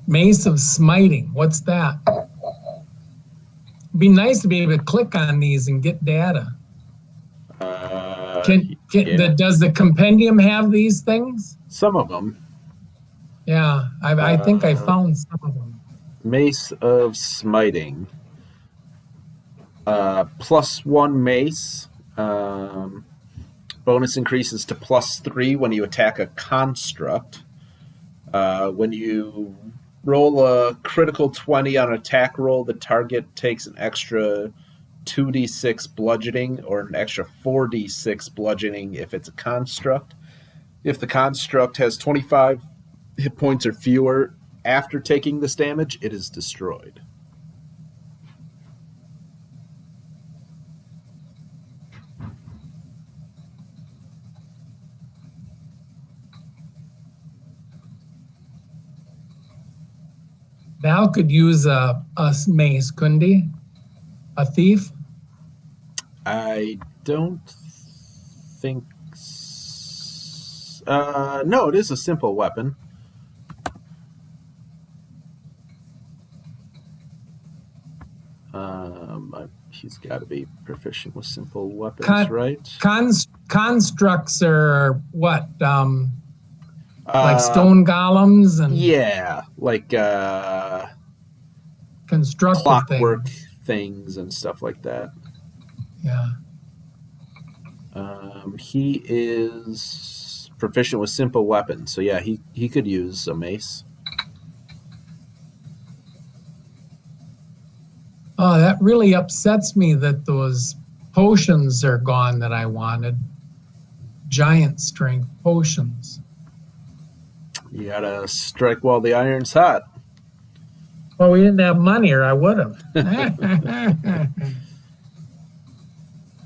Mace of Smiting. What's that? It'd be nice to be able to click on these and get data. Yeah. Does the compendium have these things? Some of them. Yeah, I think I found some of them. Mace of Smiting. +1 mace. Bonus increases to +3 when you attack a construct. When you roll a critical 20 on an attack roll, the target takes an extra 2d6 bludgeoning or an extra 4d6 bludgeoning if it's a construct. If the construct has 25 hit points or fewer after taking this damage, it is destroyed. Val could use a mace, couldn't he? A thief? I don't think. No, it is a simple weapon. He's got to be proficient with simple weapons, right? Constructs are what? Like stone golems and Yeah, like constructive clockwork things. things and stuff like that. Yeah. He is proficient with simple weapons, so yeah, he could use a mace. Oh, that really upsets me that those potions are gone that I wanted. Giant strength potions. You gotta strike while the iron's hot. Well, we didn't have money, or I would have.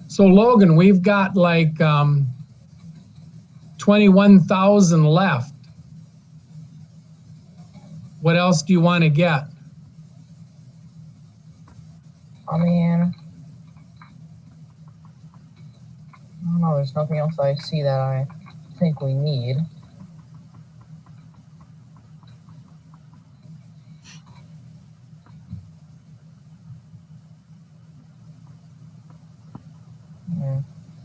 So, Logan, we've got like 21,000 left. What else do you want to get? I mean, I don't know. There's nothing else I see that I think we need. Yeah,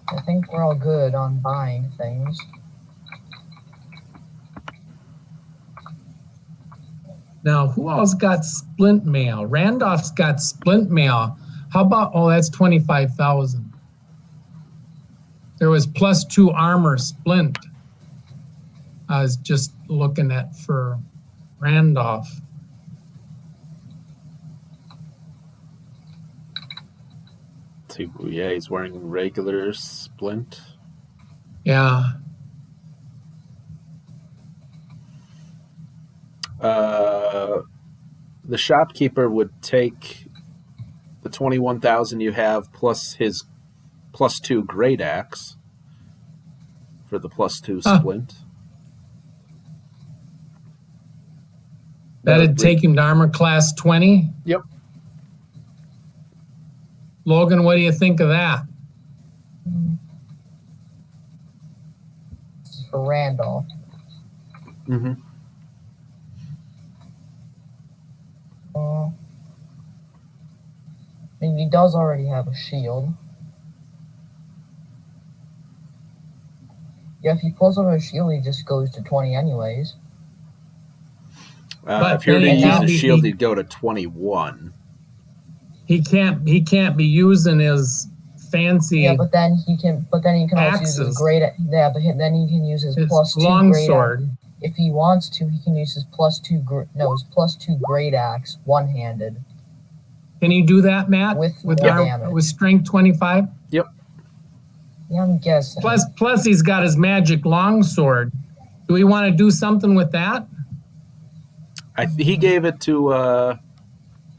I think we're all good on buying things. Now, who else got splint mail? Randolph's got splint mail. How about, oh, that's 25,000. There was +2 armor splint. I was just looking at for Randolph. Yeah, he's wearing regular splint. Yeah. The shopkeeper would take the 21,000 you have plus his +2 great axe for the +2 splint. That'd take him to armor class 20? Yep. Logan, what do you think of that? This is for Randolph. Mm-hmm. I mean, he does already have a shield. Yeah, if he pulls out a shield, he just goes to 20 anyways. If you were to use the shield, he'd go to 21. He can't be using his fancy. Yeah, but then he can also use his great. Yeah, but then he can use his +2 long great sword. Axe. If he wants to, he can use his +2 great axe one-handed. Can he do that, Matt? With strength 25? Yep. Yeah, I'm guessing. Plus he's got his magic longsword. Do we want to do something with that? He gave it to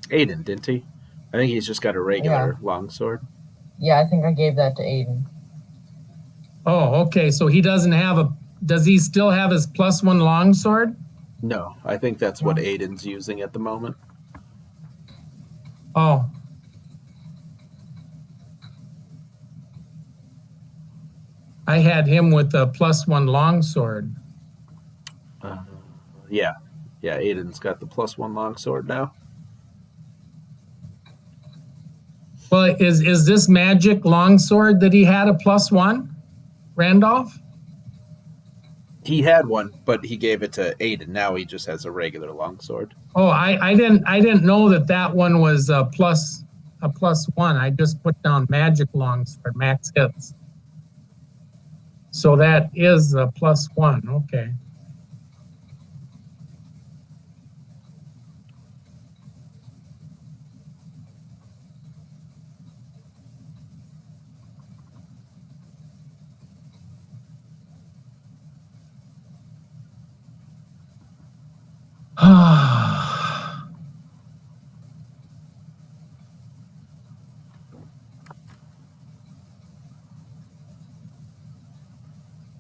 Aiden, didn't he? I think he's just got a regular longsword. Yeah, I think I gave that to Aiden. Oh, okay. So he doesn't have does he still have his +1 longsword? No, I think that's what Aiden's using at the moment. Oh. I had him with a +1 longsword. Yeah, Aiden's got the +1 longsword now. Well, is this magic longsword that he had a +1, Randolph? He had one, but he gave it to Aiden. Now he just has a regular longsword. Oh, I didn't know that one was a +1. I just put down magic longsword, max hits. So that is a +1. Okay.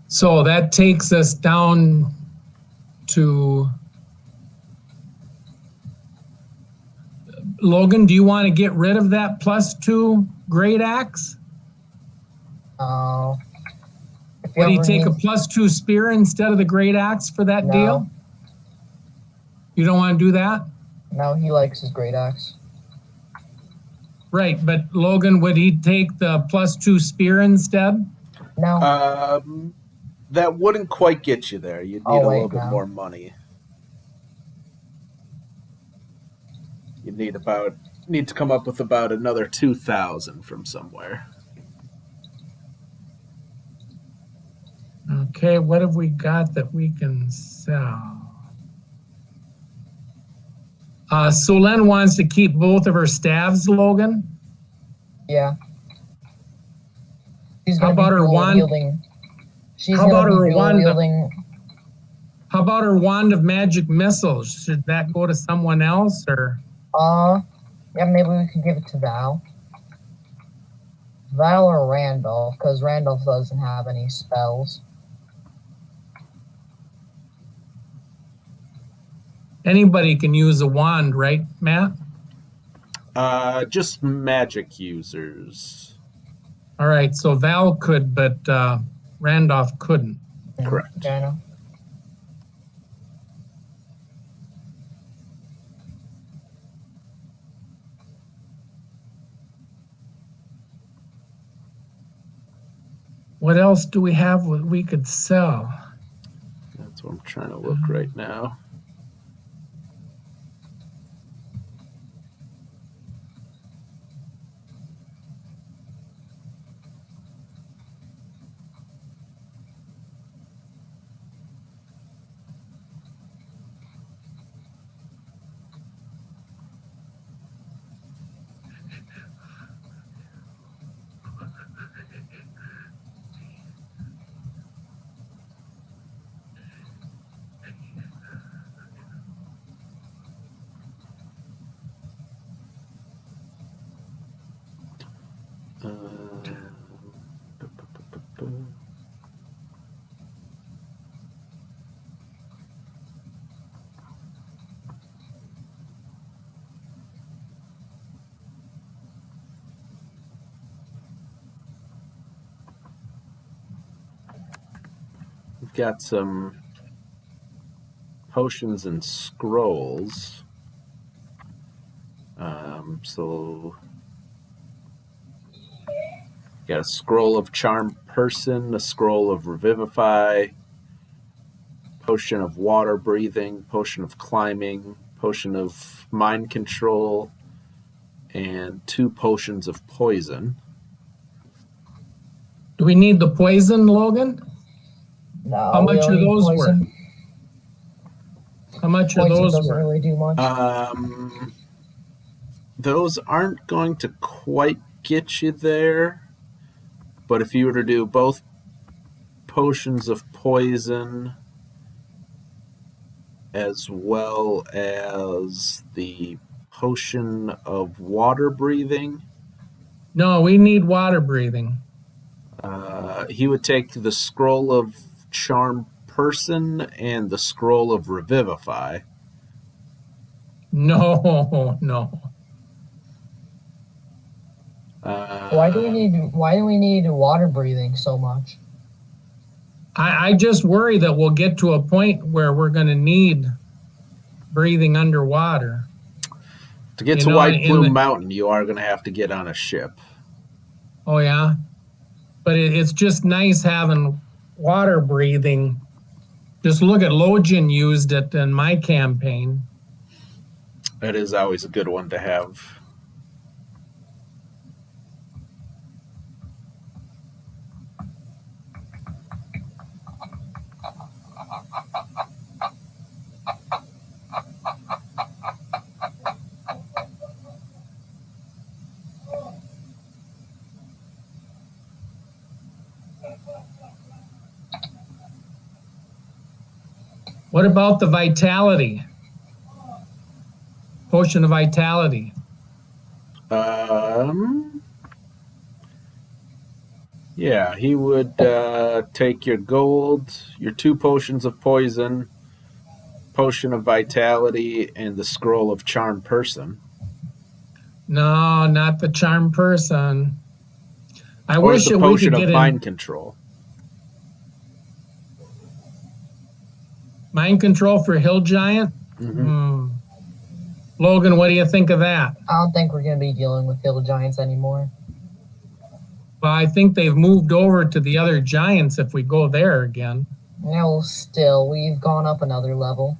So that takes us down to Logan. Do you want to get rid of that +2 great axe? Oh. Would he take a +2 spear instead of the great axe for that deal? You don't want to do that? No, he likes his great axe. Right, but Logan, would he take the +2 spear instead? No. That wouldn't quite get you there. You'd need a little bit more money. You'd need to come up with about another 2,000 from somewhere. Okay, what have we got that we can sell? Solen wants to keep both of her staves, Logan. Yeah. How about her wand? How about her wand of magic missiles? Should that go to someone else or? Yeah, maybe we could give it to Val. Val or Randolph, because Randolph doesn't have any spells. Anybody can use a wand, right, Matt? Just magic users. All right, so Val could, but Randolph couldn't. Correct. Yeah, I know. What else do we have we could sell? That's what I'm trying to look right now. We've got some potions and scrolls. So got a scroll of charm person, a scroll of revivify, potion of water breathing, potion of climbing, potion of mind control, and 2 potions of poison. Do we need the poison, Logan? No. How much are those worth? How much are those doesn't worth? really do much. Those aren't going to quite get you there, but if you were to do both potions of poison as well as the potion of water breathing. No, we need water breathing. He would take the scroll of charm person and the scroll of revivify. No. Why do we need water breathing so much? I just worry that we'll get to a point where we're going to need breathing underwater. To get to White Plume Mountain, you are going to have to get on a ship. Oh, yeah? But it's just nice having water breathing. Just look at Logan used it in my campaign. That is always a good one to have. What about the vitality? Potion of vitality. Yeah, he would take your gold, your 2 potions of poison, potion of vitality, and the scroll of charm person. No, not the charm person. I or wish the we potion could of get mind control. Mind control for Hill Giant? Mm-hmm. Logan, what do you think of that? I don't think we're going to be dealing with hill giants anymore. Well, I think they've moved over to the other giants if we go there again. No, still, we've gone up another level.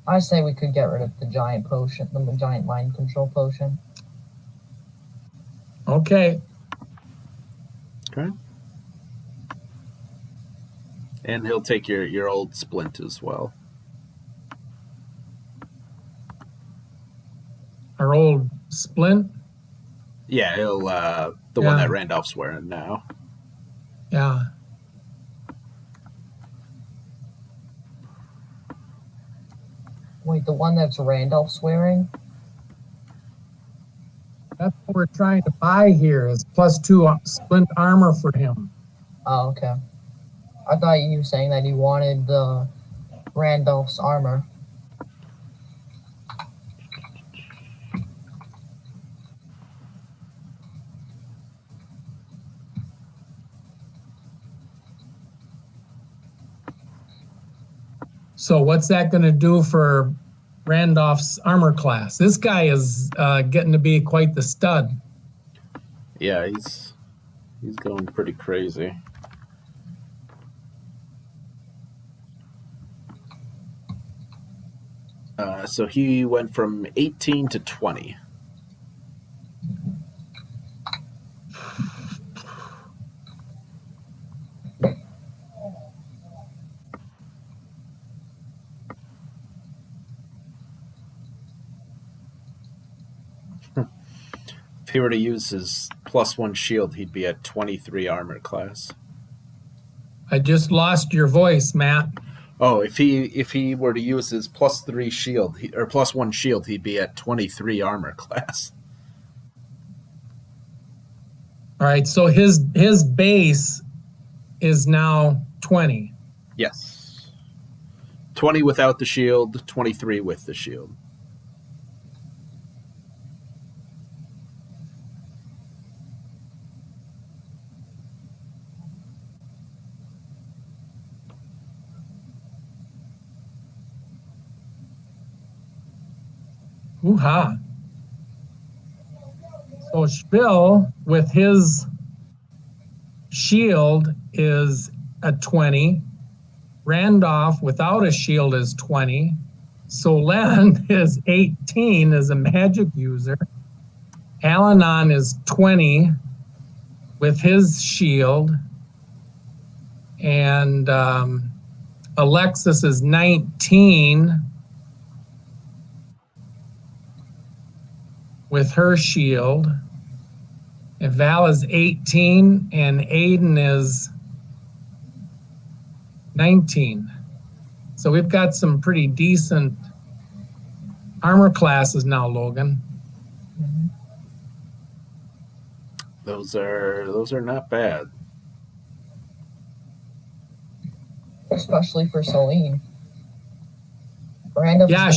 I say we could get rid of the giant potion, the giant mind control potion. Okay. Okay. And he'll take your old splint as well. Our old splint. Yeah, he'll the one that Randolph's wearing now. Yeah. Wait, the one that's Randolph's wearing? That's what we're trying to buy here is +2 splint armor for him. Oh, okay. I thought you were saying that you wanted the Randolph's armor. So what's that going to do for Randolph's armor class? This guy is getting to be quite the stud. Yeah, he's going pretty crazy. So he went from 18 to 20. If he were to use his +1 shield, he'd be at 23 armor class. I just lost your voice, Matt. Oh, if he were to use his +3 shield or +1 shield, he'd be at 23 armor class. All right, so his base is now 20. Yes. 20 without the shield, 23 with the shield. Hoo-ha. So Spill with his shield is a 20. Randolph without a shield is 20. Solen is 18 as a magic user. Alanon is 20 with his shield. And Alexis is 19 with her shield. And Val is 18 and Aiden is 19. So we've got some pretty decent armor classes now, Logan. Those are not bad. Especially for Celine. Randolph's Yeah,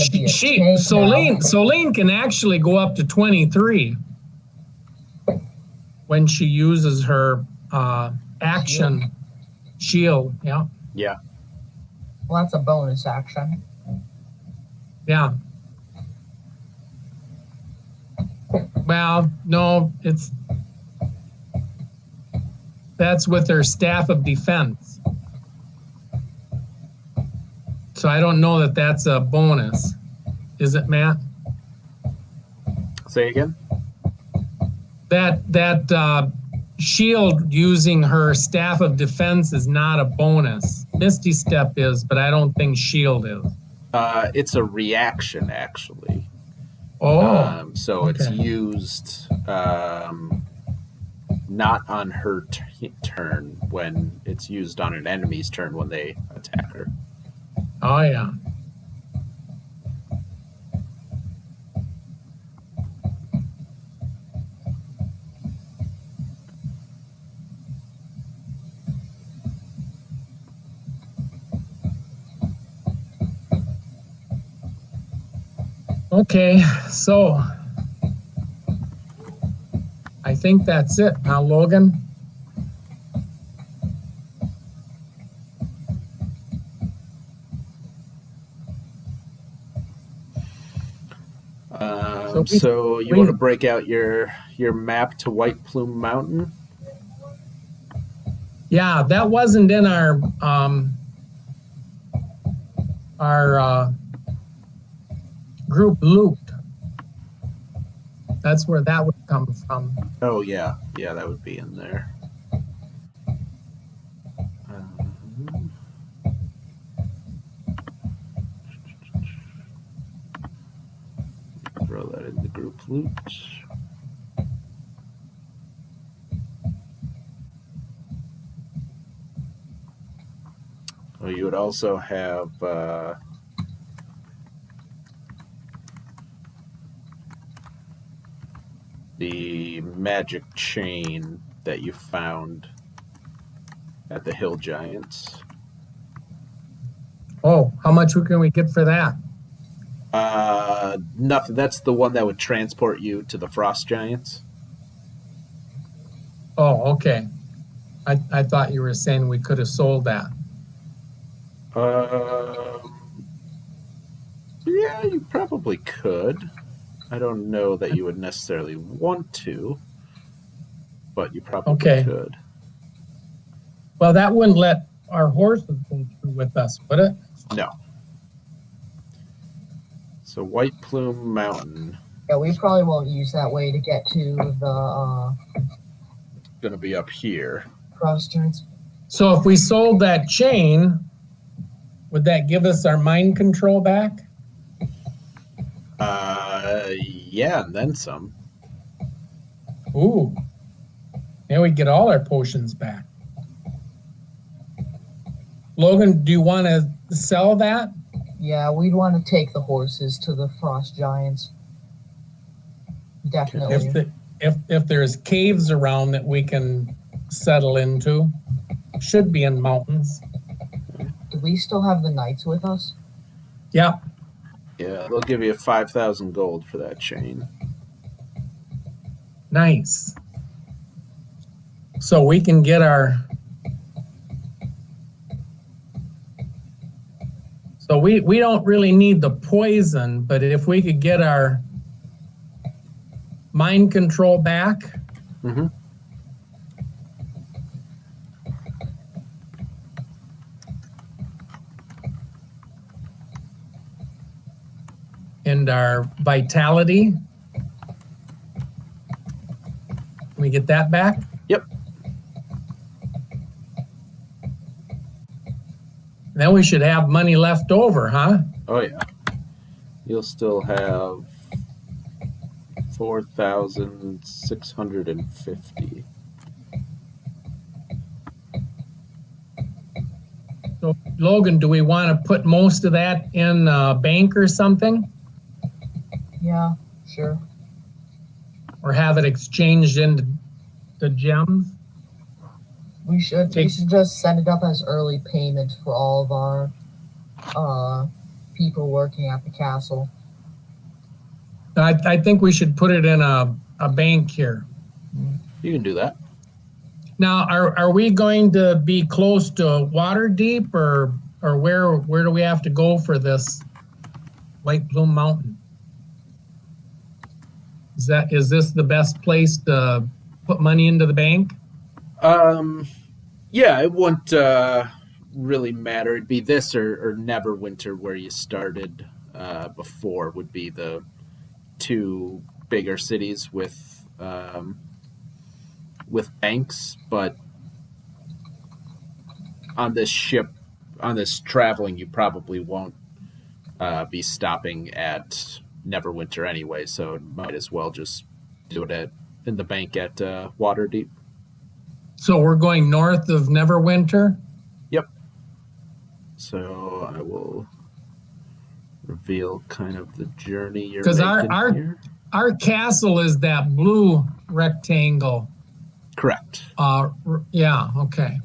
Soline can actually go up to 23 when she uses her action shield. Yeah. Yeah. Well, that's a bonus action. Yeah. Well, no, that's with her staff of defense. So I don't know that that's a bonus. Is it, Matt? Say again? That shield using her staff of defense is not a bonus. Misty Step is, but I don't think shield is. It's a reaction, actually. Oh. So it's used not on her turn when it's used on an enemy's turn when they attack her. Oh, yeah. Okay, so I think that's it. Now, Logan. So you want to break out your map to White Plume Mountain? Yeah, that wasn't in our group loop. That's where that would come from. Oh yeah, that would be in there. Throw that in the group loot. Well, you would also have the magic chain that you found at the Hill Giants. Oh, how much can we get for that? Nothing. That's the one that would transport you to the Frost Giants. Oh, okay. I thought you were saying we could have sold that. Yeah, you probably could. I don't know that you would necessarily want to, but you probably could. Well, that wouldn't let our horses go through with us, would it? No. So White Plume Mountain. Yeah, we probably won't use that way to get to the Going to be up here. Frost Giants. So if we sold that chain, would that give us our mind control back? Yeah, and then some. Ooh. Now we get all our potions back. Logan, do you want to sell that? Yeah, we'd want to take the horses to the Frost Giants. Definitely. If there's caves around that we can settle into, should be in mountains. Do we still have the knights with us? Yeah. Yeah, they'll give you 5,000 gold for that chain. Nice. So we can get our... So we don't really need the poison, but if we could get our mind control back... Mm-hmm. And our vitality. Can we get that back? Yep. Then we should have money left over, huh? Oh, yeah. You'll still have 4,650. So, Logan, do we want to put most of that in a bank or something? Yeah, sure. Or have it exchanged into gems? We should just set it up as early payment for all of our people working at the castle. I think we should put it in a bank here. You can do that. Now, are we going to be close to Waterdeep, or where do we have to go for this White Plume Mountain? Is this the best place to put money into the bank? Yeah, it wouldn't really matter. It'd be this or Neverwinter, where you started before, would be the two bigger cities with banks. But on this ship, on this traveling, you probably won't be stopping at Neverwinter anyway, so might as well just do it in the bank at Waterdeep. So we're going north of Neverwinter? Yep. So I will reveal kind of the journey you're making here. Our castle is that blue rectangle. Correct. Yeah, okay.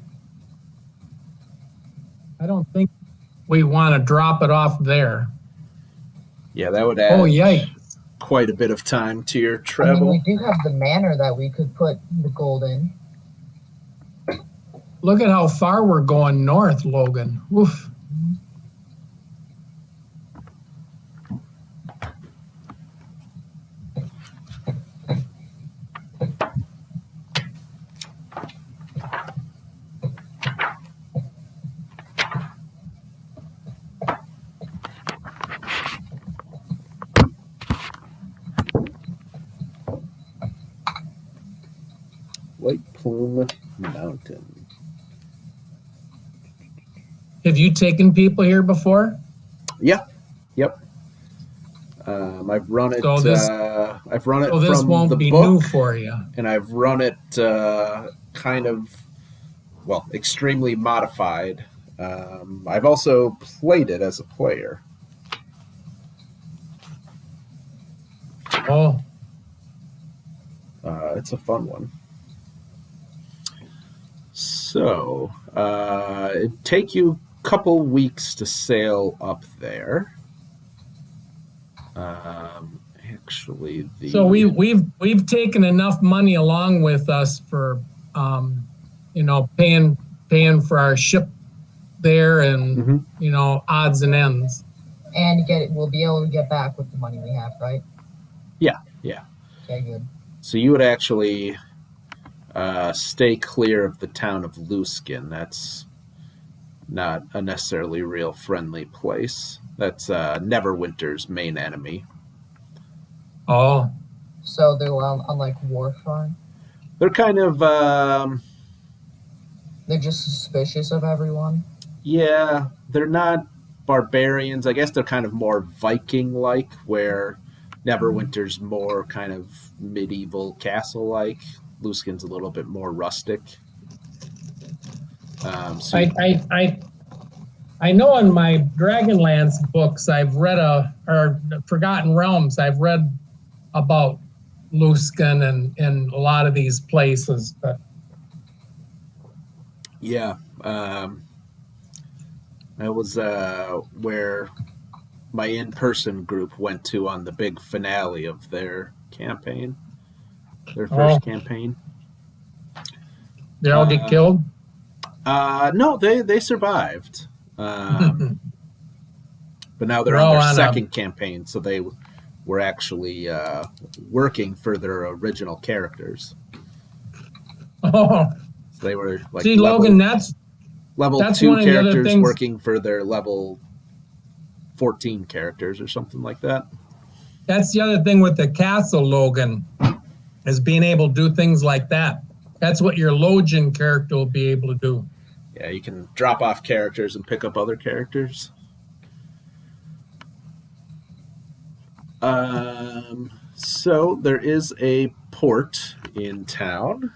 I don't think we want to drop it off there. Yeah, that would add yikes. Quite a bit of time to your I travel. mean, we do have the manor that we could put the gold in. Look at how far we're going north, Logan. Oof. White Plume Mountain. Have you taken people here before? Yeah. Yep. I've run it. So this from won't the be book, new for you. and I've run it kind of, well, extremely modified. I've also played it as a player. Oh, It's a fun one. So it'd take you a couple weeks to sail up there. Actually, so we've taken enough money along with us for paying for our ship there and odds and ends. And we'll be able to get back with the money we have, right? Yeah. Okay, good. So you would actually stay clear of the town of Looskin. That's not a necessarily real friendly place. That's Neverwinter's main enemy. Oh. So they're on like Warfront? They're kind of... they're just suspicious of everyone? Yeah, they're not barbarians. I guess they're kind of more Viking-like, where Neverwinter's more kind of medieval castle-like. Looskin's a little bit more rustic. I know in my Dragonlance books I've read or Forgotten Realms, I've read about Looskin and a lot of these places, but yeah, that was where my in-person group went to on the big finale of their campaign, their first campaign. They all get killed? No, they survived. But now they're on their second campaign, so they were actually working for their original characters. Oh. So they were like Logan, that's level 2 characters working for their level 14 characters or something like that. That's the other thing with the castle, Logan, is being able to do things like that. That's what your Logan character will be able to do. Yeah, you can drop off characters and pick up other characters. So there is a port in town.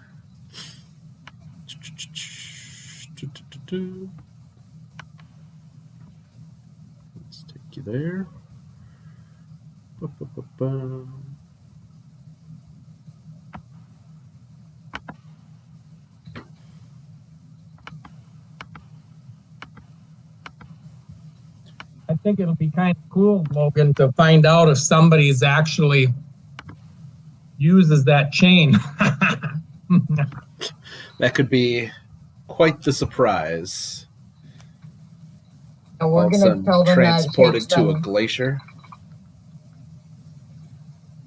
Let's take you there. I think it'll be kind of cool, Logan, to find out if somebody's actually uses that chain. That could be quite the surprise. And we're going to tell them transported to a glacier.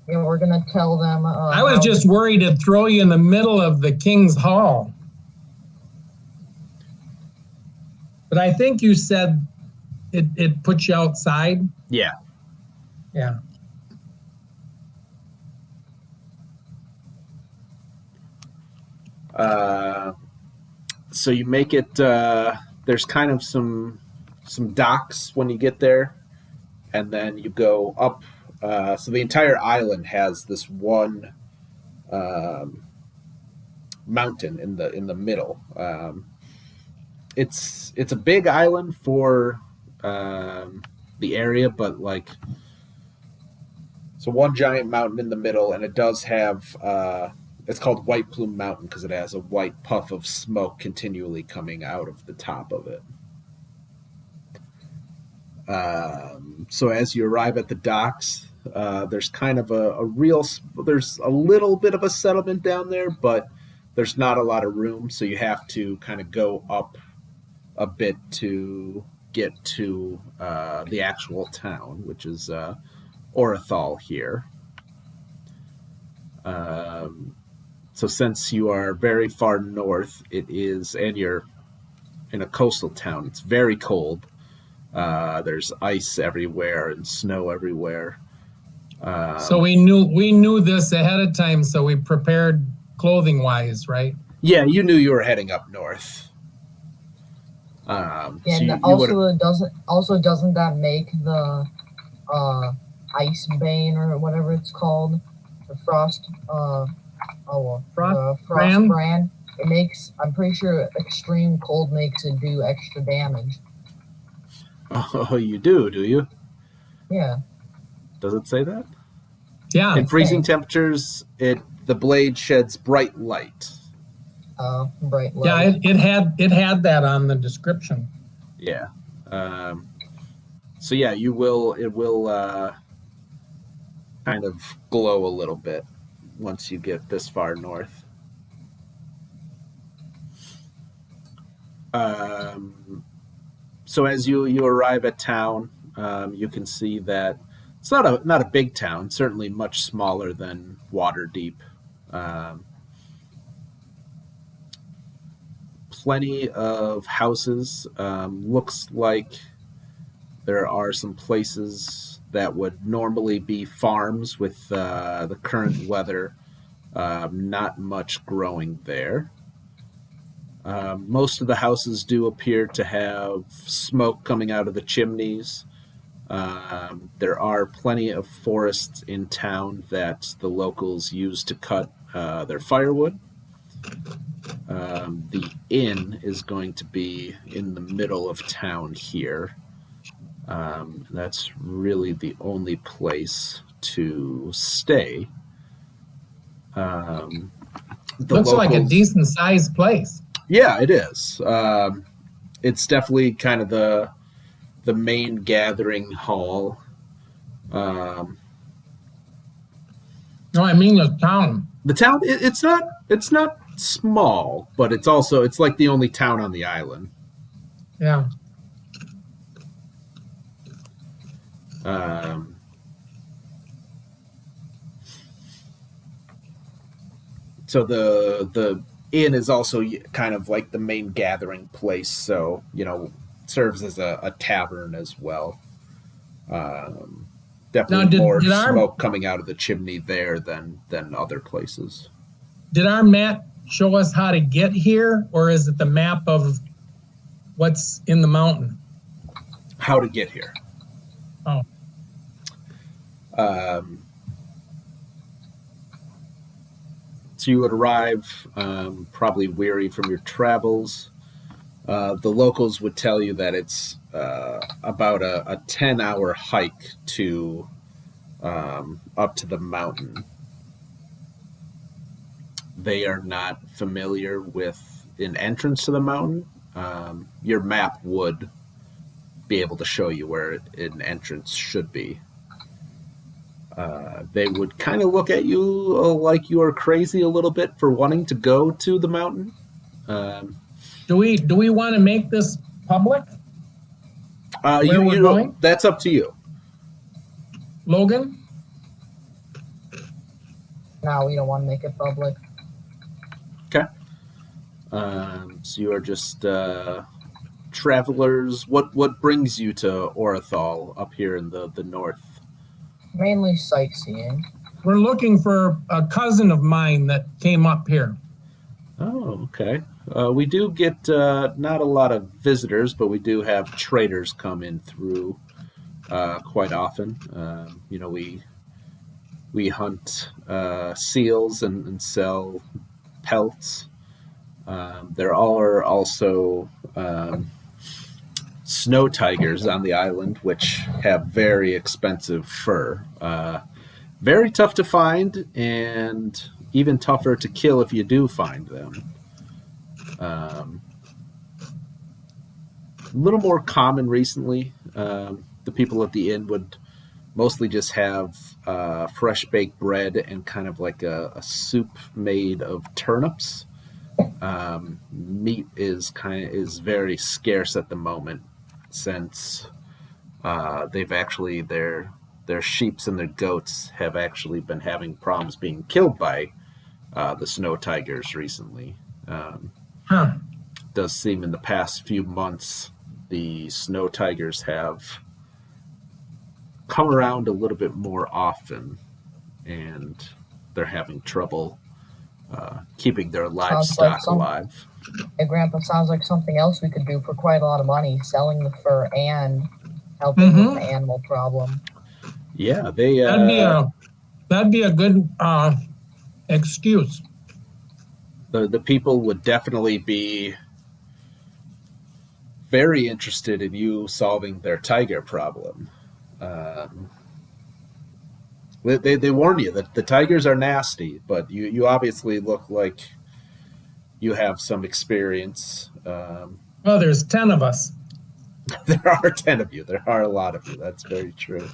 Yeah, we're going to tell them. I was just worried to throw you in the middle of the King's Hall. But I think you said it puts you outside. Yeah. Yeah. So you make it. There's kind of some docks when you get there, and then you go up. So the entire island has this one mountain in the middle. It's a big island for the area, but like, so one giant mountain in the middle, and it does have it's called White Plume Mountain because it has a white puff of smoke continually coming out of the top of it. So as you arrive at the docks, there's kind of there's a little bit of a settlement down there, but there's not a lot of room, so you have to kind of go up a bit to get to the actual town, which is Orathal here. So since you are very far north, and you're in a coastal town, it's very cold. There's ice everywhere and snow everywhere. So we knew this ahead of time, so we prepared clothing wise, right? Yeah, you knew you were heading up north. And so you doesn't that make the ice bane or whatever it's called, the frost Frost brand? It makes, I'm pretty sure extreme cold makes it do extra damage. Oh, you do you? Yeah. Does it say that? Yeah. In freezing temperatures, the blade sheds bright light. Bright light. Yeah, it had that on the description. Yeah. So yeah, it will kind of glow a little bit once you get this far north. So as you arrive at town, you can see that it's not a big town. Certainly much smaller than Waterdeep. Plenty of houses. Looks like there are some places that would normally be farms with the current weather. Not much growing there. Most of the houses do appear to have smoke coming out of the chimneys. There are plenty of forests in town that the locals use to cut their firewood. The inn is going to be in the middle of town here. That's really the only place to stay. Looks like a decent sized place. Yeah, it is. It's definitely kind of the main gathering hall. No, I mean the town. The town, it's not small, but it's like the only town on the island. Yeah. So the inn is also kind of like the main gathering place, so serves as a tavern as well. Definitely more smoke coming out of the chimney there than other places. Did our map show us how to get here, or is it the map of what's in the mountain? How to get here. Oh. So you would arrive probably weary from your travels. The locals would tell you that it's about a 10-hour hike to up to the mountain. They are not familiar with an entrance to the mountain. Your map would be able to show you where an entrance should be. They would kind of look at you like you are crazy a little bit for wanting to go to the mountain. Do we want to make this public? Where we're going? That's up to you. Logan? No, we don't want to make it public. Okay. So you are just travelers. What brings you to Orathal up here in the north? Mainly sightseeing. We're looking for a cousin of mine that came up here. Oh, okay. We do get not a lot of visitors, but we do have traders come in through quite often. We hunt seals and sell pelts. There are also snow tigers on the island, which have very expensive fur. Very tough to find, and even tougher to kill if you do find them. A little more common recently. The people at the inn would mostly just have fresh baked bread and kind of like a soup made of turnips. Meat is very scarce at the moment, since they've actually their sheeps and their goats have actually been having problems being killed by the snow tigers recently. Does seem in the past few months the snow tigers have come around a little bit more often, and they're having trouble keeping their like livestock some- alive. Hey, Grandpa, sounds like something else we could do for quite a lot of money, selling the fur and helping with the animal problem. Yeah, they. That'd be a good excuse. The people would definitely be very interested in you solving their tiger problem. They warn you that the tigers are nasty, but you obviously look like you have some experience. Well, there's 10 of us. There are 10 of you. There are a lot of you. That's very true.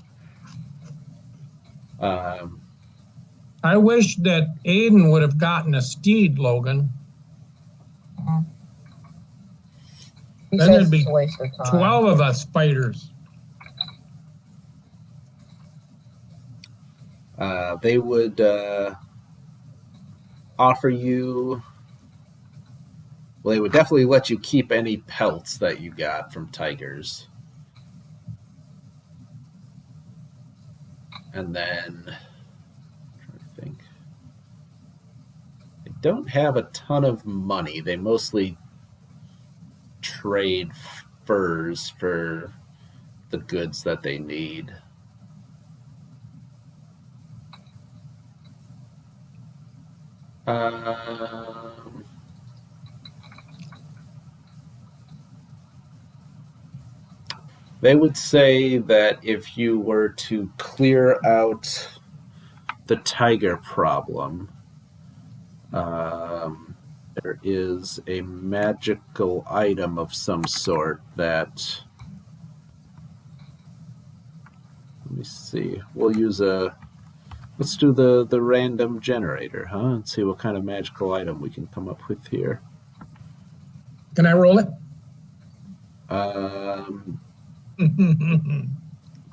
I wish that Aiden would have gotten a steed, Logan. He Then says there'd be it's a waste of time. 12 of us fighters. They would offer you. Well, they would definitely let you keep any pelts that you got from tigers. And then, I'm trying to think. They don't have a ton of money. They mostly trade furs for the goods that they need. They would say that if you were to clear out the tiger problem, there is a magical item of some sort that. Let me see. We'll use let's do the random generator, huh? And see what kind of magical item we can come up with here. Can I roll it? Trying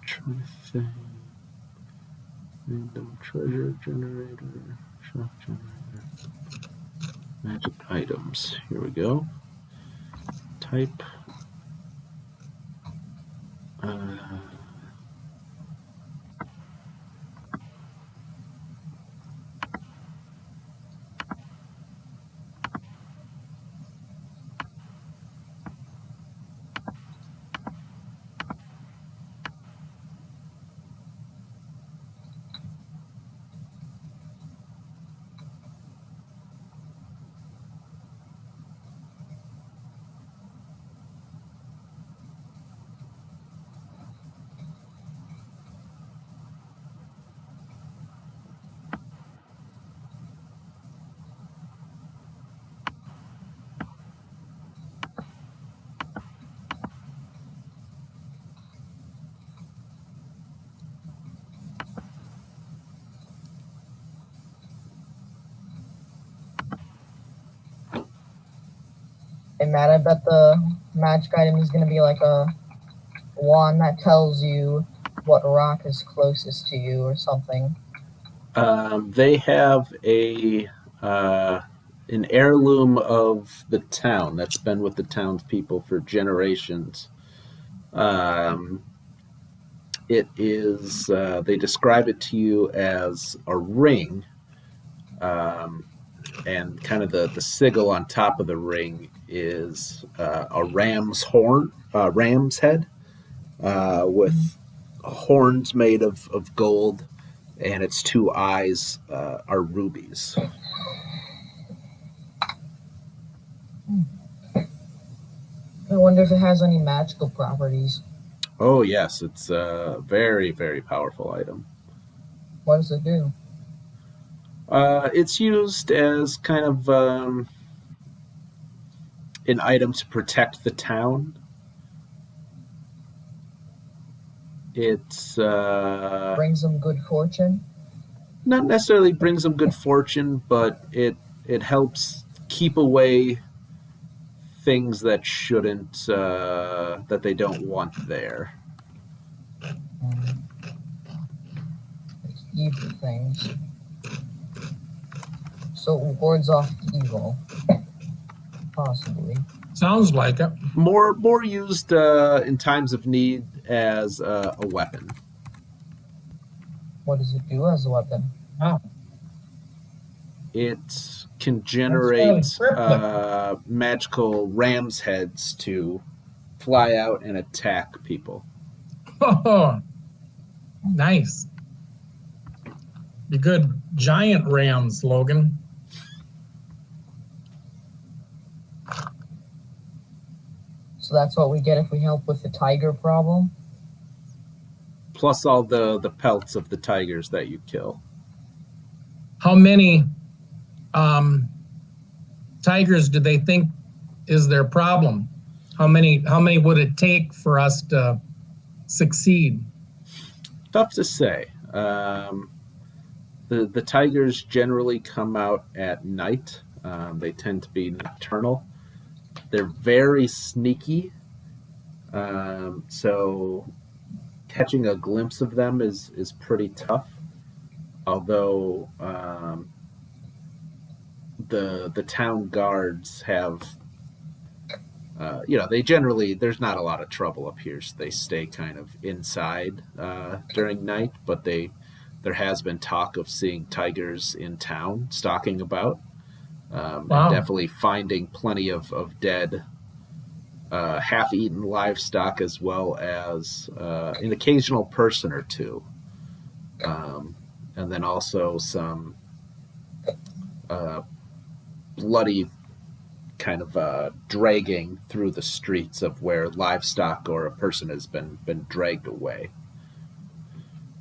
to think. Random treasure generator, shock generator, magic items. Here we go. Type. Hey, Matt, I bet the magic item is going to be like a one that tells you what rock is closest to you or something. They have an heirloom of the town that's been with the townspeople for generations. It is. They describe it to you as a ring, and kind of the sigil on top of the ring is a ram's head, with horns made of gold, and its two eyes are rubies. I wonder if it has any magical properties. Oh yes, it's a very, very powerful item. What does it do? It's used as kind of an item to protect the town. It's Brings them good fortune? not necessarily brings them good fortune, but it helps keep away things that shouldn't, that they don't want there. It's evil things. So it wards off evil. Possibly. Sounds like it. More used in times of need as a weapon. What does it do as a weapon? Oh. It can generate really magical ram's heads to fly out and attack people. Oh, nice. Be good giant rams, Logan. So that's what we get if we help with the tiger problem? Plus all the pelts of the tigers that you kill. How many tigers do they think is their problem? How many would it take for us to succeed? Tough to say. The tigers generally come out at night. They tend to be nocturnal. They're very sneaky. So catching a glimpse of them is pretty tough. Although the town guards have, they generally, there's not a lot of trouble up here, so they stay kind of inside during night, but there has been talk of seeing tigers in town stalking about. Wow. And definitely finding plenty of dead, half-eaten livestock, as well as an occasional person or two. And then also some bloody kind of dragging through the streets of where livestock or a person has been dragged away.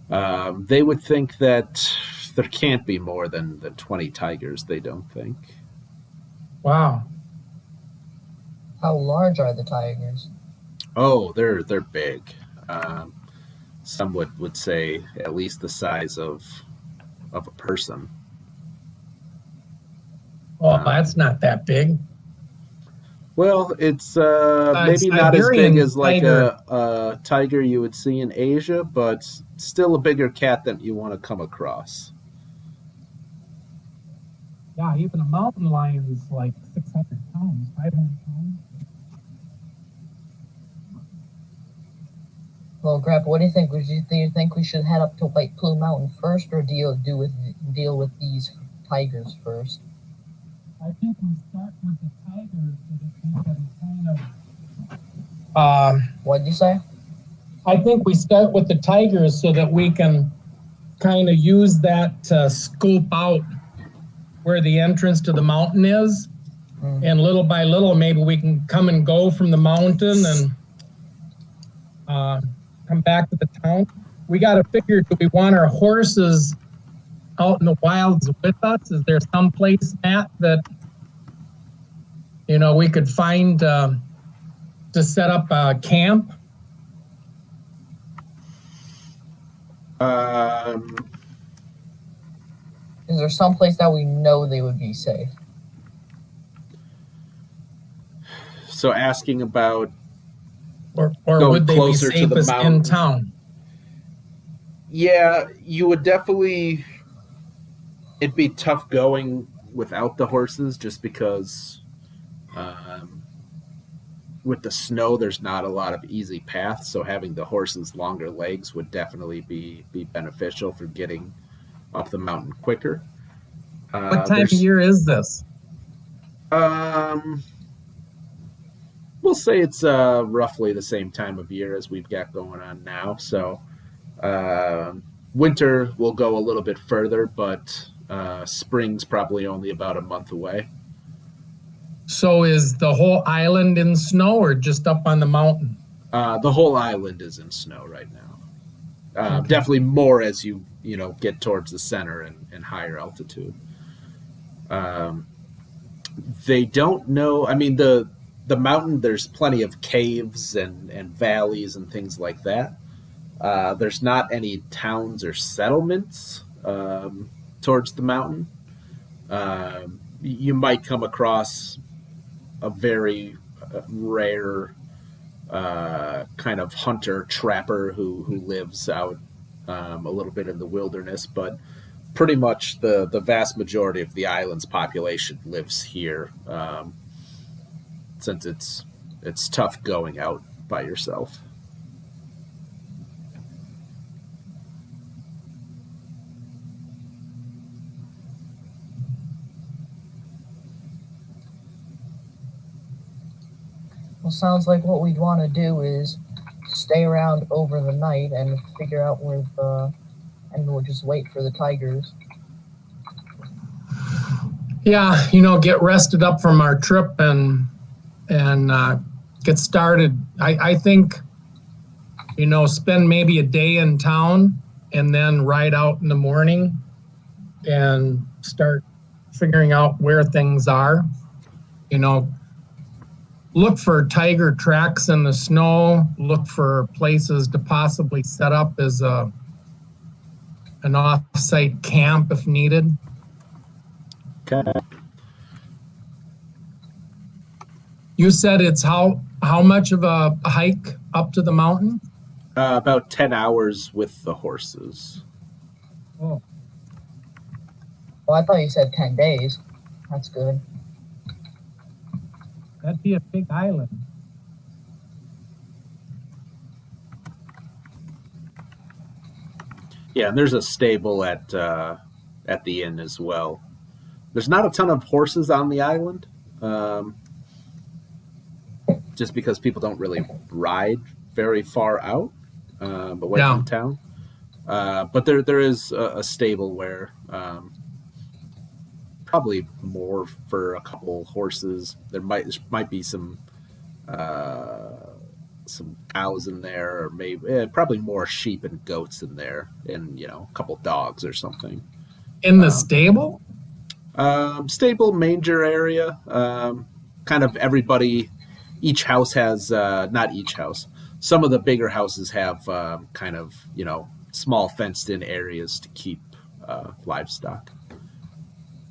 They would think that there can't be more than 20 tigers, they don't think. Wow. How large are the tigers? Oh, they're big. Some would say at least the size of a person. Well, that's not that big. Well, it's maybe not as big as like a tiger you would see in Asia, but still a bigger cat than you want to come across. Yeah, even a mountain lion is like 600 pounds, 500 pounds. Well, Grandpa, what do you think? Do you think we should head up to White Plume Mountain first, or deal with these tigers first? I think we start with the tigers so that we can kind of. What did you say? I think we start with the tigers so that we can kind of use that to scope out where the entrance to the mountain is. And little by little, maybe we can come and go from the mountain and come back to the town. We got to figure, do we want our horses out in the wilds with us? Is there some place, Matt, that we could find to set up a camp? Is there some place that we know they would be safe? So asking about or going would they be closer to the safest mountain. in town? Yeah, you would definitely. It'd be tough going without the horses, just because with the snow, there's not a lot of easy paths. So having the horses' longer legs would definitely be beneficial for getting up the mountain quicker. What time of year is this? We'll say it's roughly the same time of year as we've got going on now. So winter will go a little bit further, but spring's probably only about a month away. So is the whole island in snow or just up on the mountain? The whole island is in snow right now. Okay. Definitely more as you get towards the center and higher altitude. They don't know. I mean, the mountain, there's plenty of caves and valleys and things like that. There's not any towns or settlements towards the mountain. You might come across a very rare kind of hunter-trapper who lives out a little bit in the wilderness, but pretty much the vast majority of the island's population lives here, since it's tough going out by yourself. Well, sounds like what we'd want to do is stay around over the night and figure out where and we'll just wait for the tigers. Yeah, get rested up from our trip and get started. I think, spend maybe a day in town and then ride out in the morning and start figuring out where things are. Look for tiger tracks in the snow, look for places to possibly set up as an off-site camp if needed. Okay. You said it's how much of a hike up to the mountain? About 10 hours with the horses. Oh. Well, I thought you said 10 days. That's good. That'd be a big island. Yeah, and there's a stable at the inn as well. There's not a ton of horses on the island, just because people don't really ride very far out, away from town. But there is a stable where probably more for a couple horses. There might be some cows in there, or maybe probably more sheep and goats in there, and a couple dogs or something. In the stable? Stable manger area. Kind of everybody. Each house has not each house. Some of the bigger houses have kind of small fenced-in areas to keep livestock.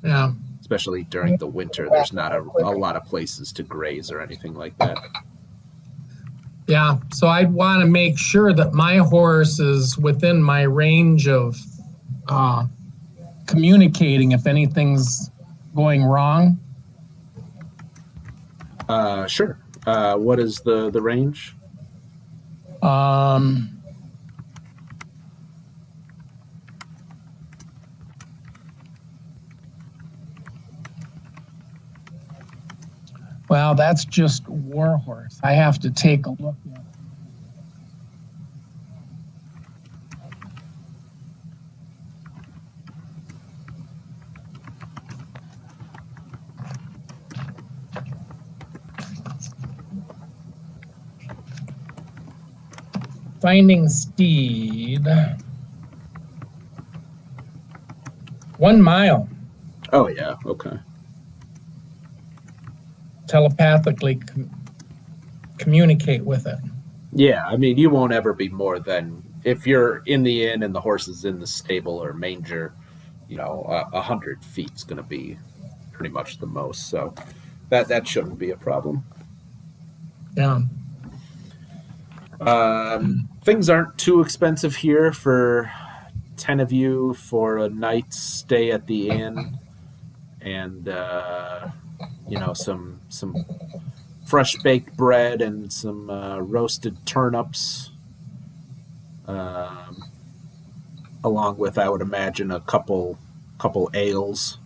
Yeah. Especially during the winter, there's not a lot of places to graze or anything like that. Yeah, so I'd want to make sure that my horse is within my range of communicating if anything's going wrong. Sure. What is the range? Well, that's just Warhorse. I have to take a look at it. Finding steed. 1 mile. Oh, yeah. Okay. Telepathically communicate with it. Yeah, I mean, you won't ever be more than, if you're in the inn and the horse is in the stable or manger, 100 feet is going to be pretty much the most. So that shouldn't be a problem. Yeah. Things aren't too expensive here for 10 of you for a night's stay at the inn, and some fresh baked bread and some roasted turnips, along with, I would imagine, a couple ales.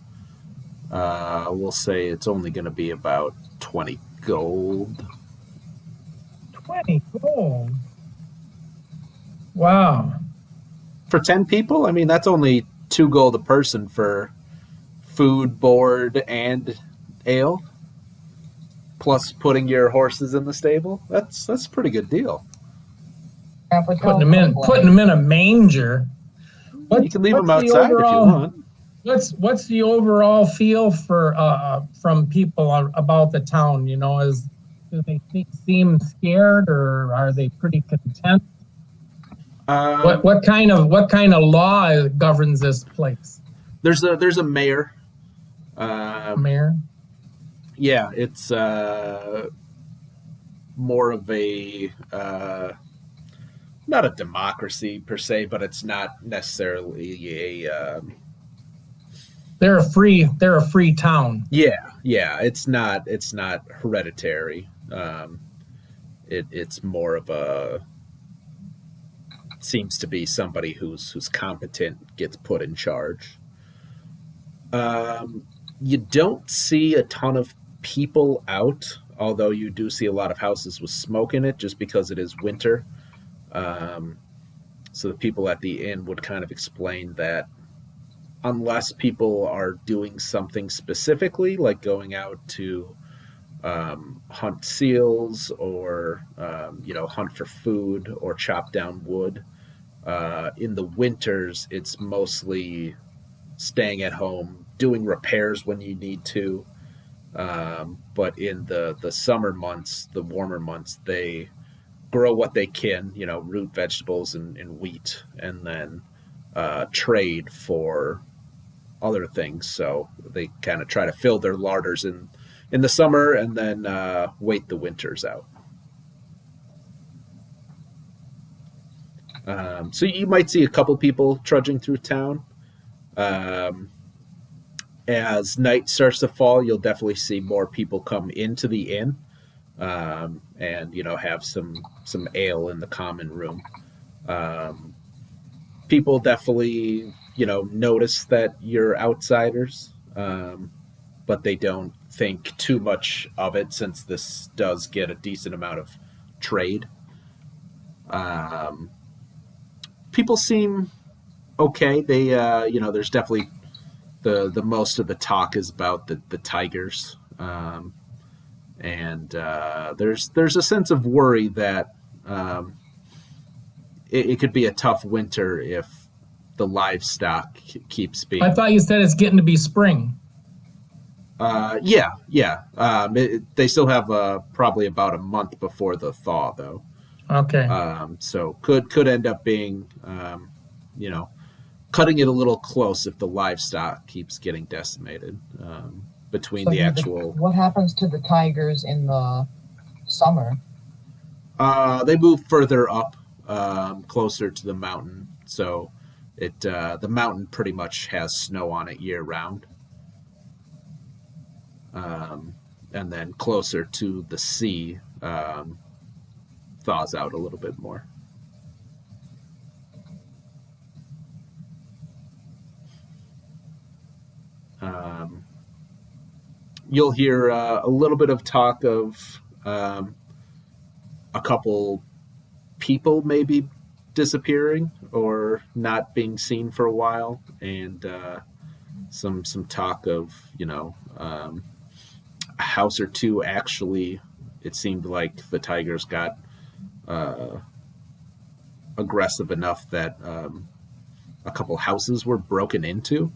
We'll say it's only going to be about 20 gold. 20 gold. Wow. For 10 people? I mean, that's only 2 gold a person for food, board, and ale, plus putting your horses in the stable. That's a pretty good deal. Yeah, putting them in a manger. You can leave them outside if you want. What's the overall feel for from people about the town? Do they seem scared, or are they pretty content? What kind of law governs this place? There's a mayor. Mayor? Yeah, it's more of a not a democracy per se, but it's not necessarily a. They're a free town. Yeah. It's not hereditary. It's more of a. Seems to be somebody who's competent gets put in charge. You don't see a ton of people out although you do see a lot of houses with smoke in it just because it is winter. So the people at the inn would kind of explain that unless people are doing something specifically, like going out to hunt seals or hunt for food or chop down wood, in the winters it's mostly staying at home, doing repairs when you need to. But in the summer months, the warmer months, they grow what they can, root vegetables and wheat, and then trade for other things. So they kind of try to fill their larders in the summer and then wait the winters out. So you might see a couple people trudging through town. As night starts to fall, you'll definitely see more people come into the inn, and have some ale in the common room. People definitely notice that you're outsiders, but they don't think too much of it since this does get a decent amount of trade. People seem okay. They there's definitely the most of the talk is about the tigers, and there's a sense of worry that it could be a tough winter if the livestock keeps being. I thought you said it's getting to be spring. Yeah. They still have probably about a month before the thaw, though. Okay. So could end up being, cutting it a little close if the livestock keeps getting decimated between the actual. What happens to the tigers in the summer? They move further up, closer to the mountain. So the mountain pretty much has snow on it year round. And then closer to the sea, thaws out a little bit more. You'll hear a little bit of talk of a couple people maybe disappearing or not being seen for a while, and some talk of a house or two. Actually, it seemed like the tigers got aggressive enough that a couple houses were broken into.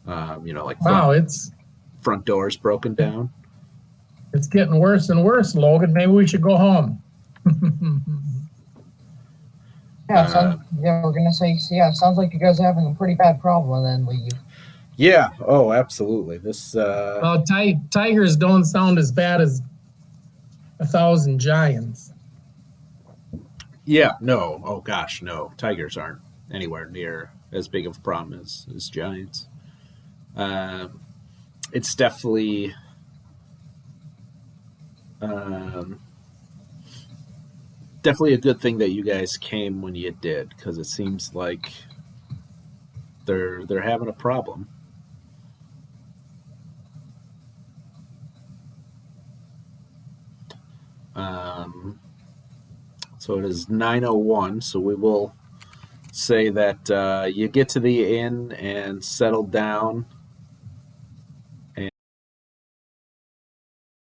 It's front doors broken down. It's getting worse and worse, Logan. Maybe we should go home. We're gonna say, sounds like you guys are having a pretty bad problem, and then leave. Yeah. Oh, absolutely. This. Well, tigers don't sound as bad as 1,000 giants. Yeah. No. Oh gosh, no. Tigers aren't anywhere near as big of a problem as giants. It's definitely definitely a good thing that you guys came when you did, because it seems like they're having a problem. So it is 9:01. So we will say that you get to the inn and settle down.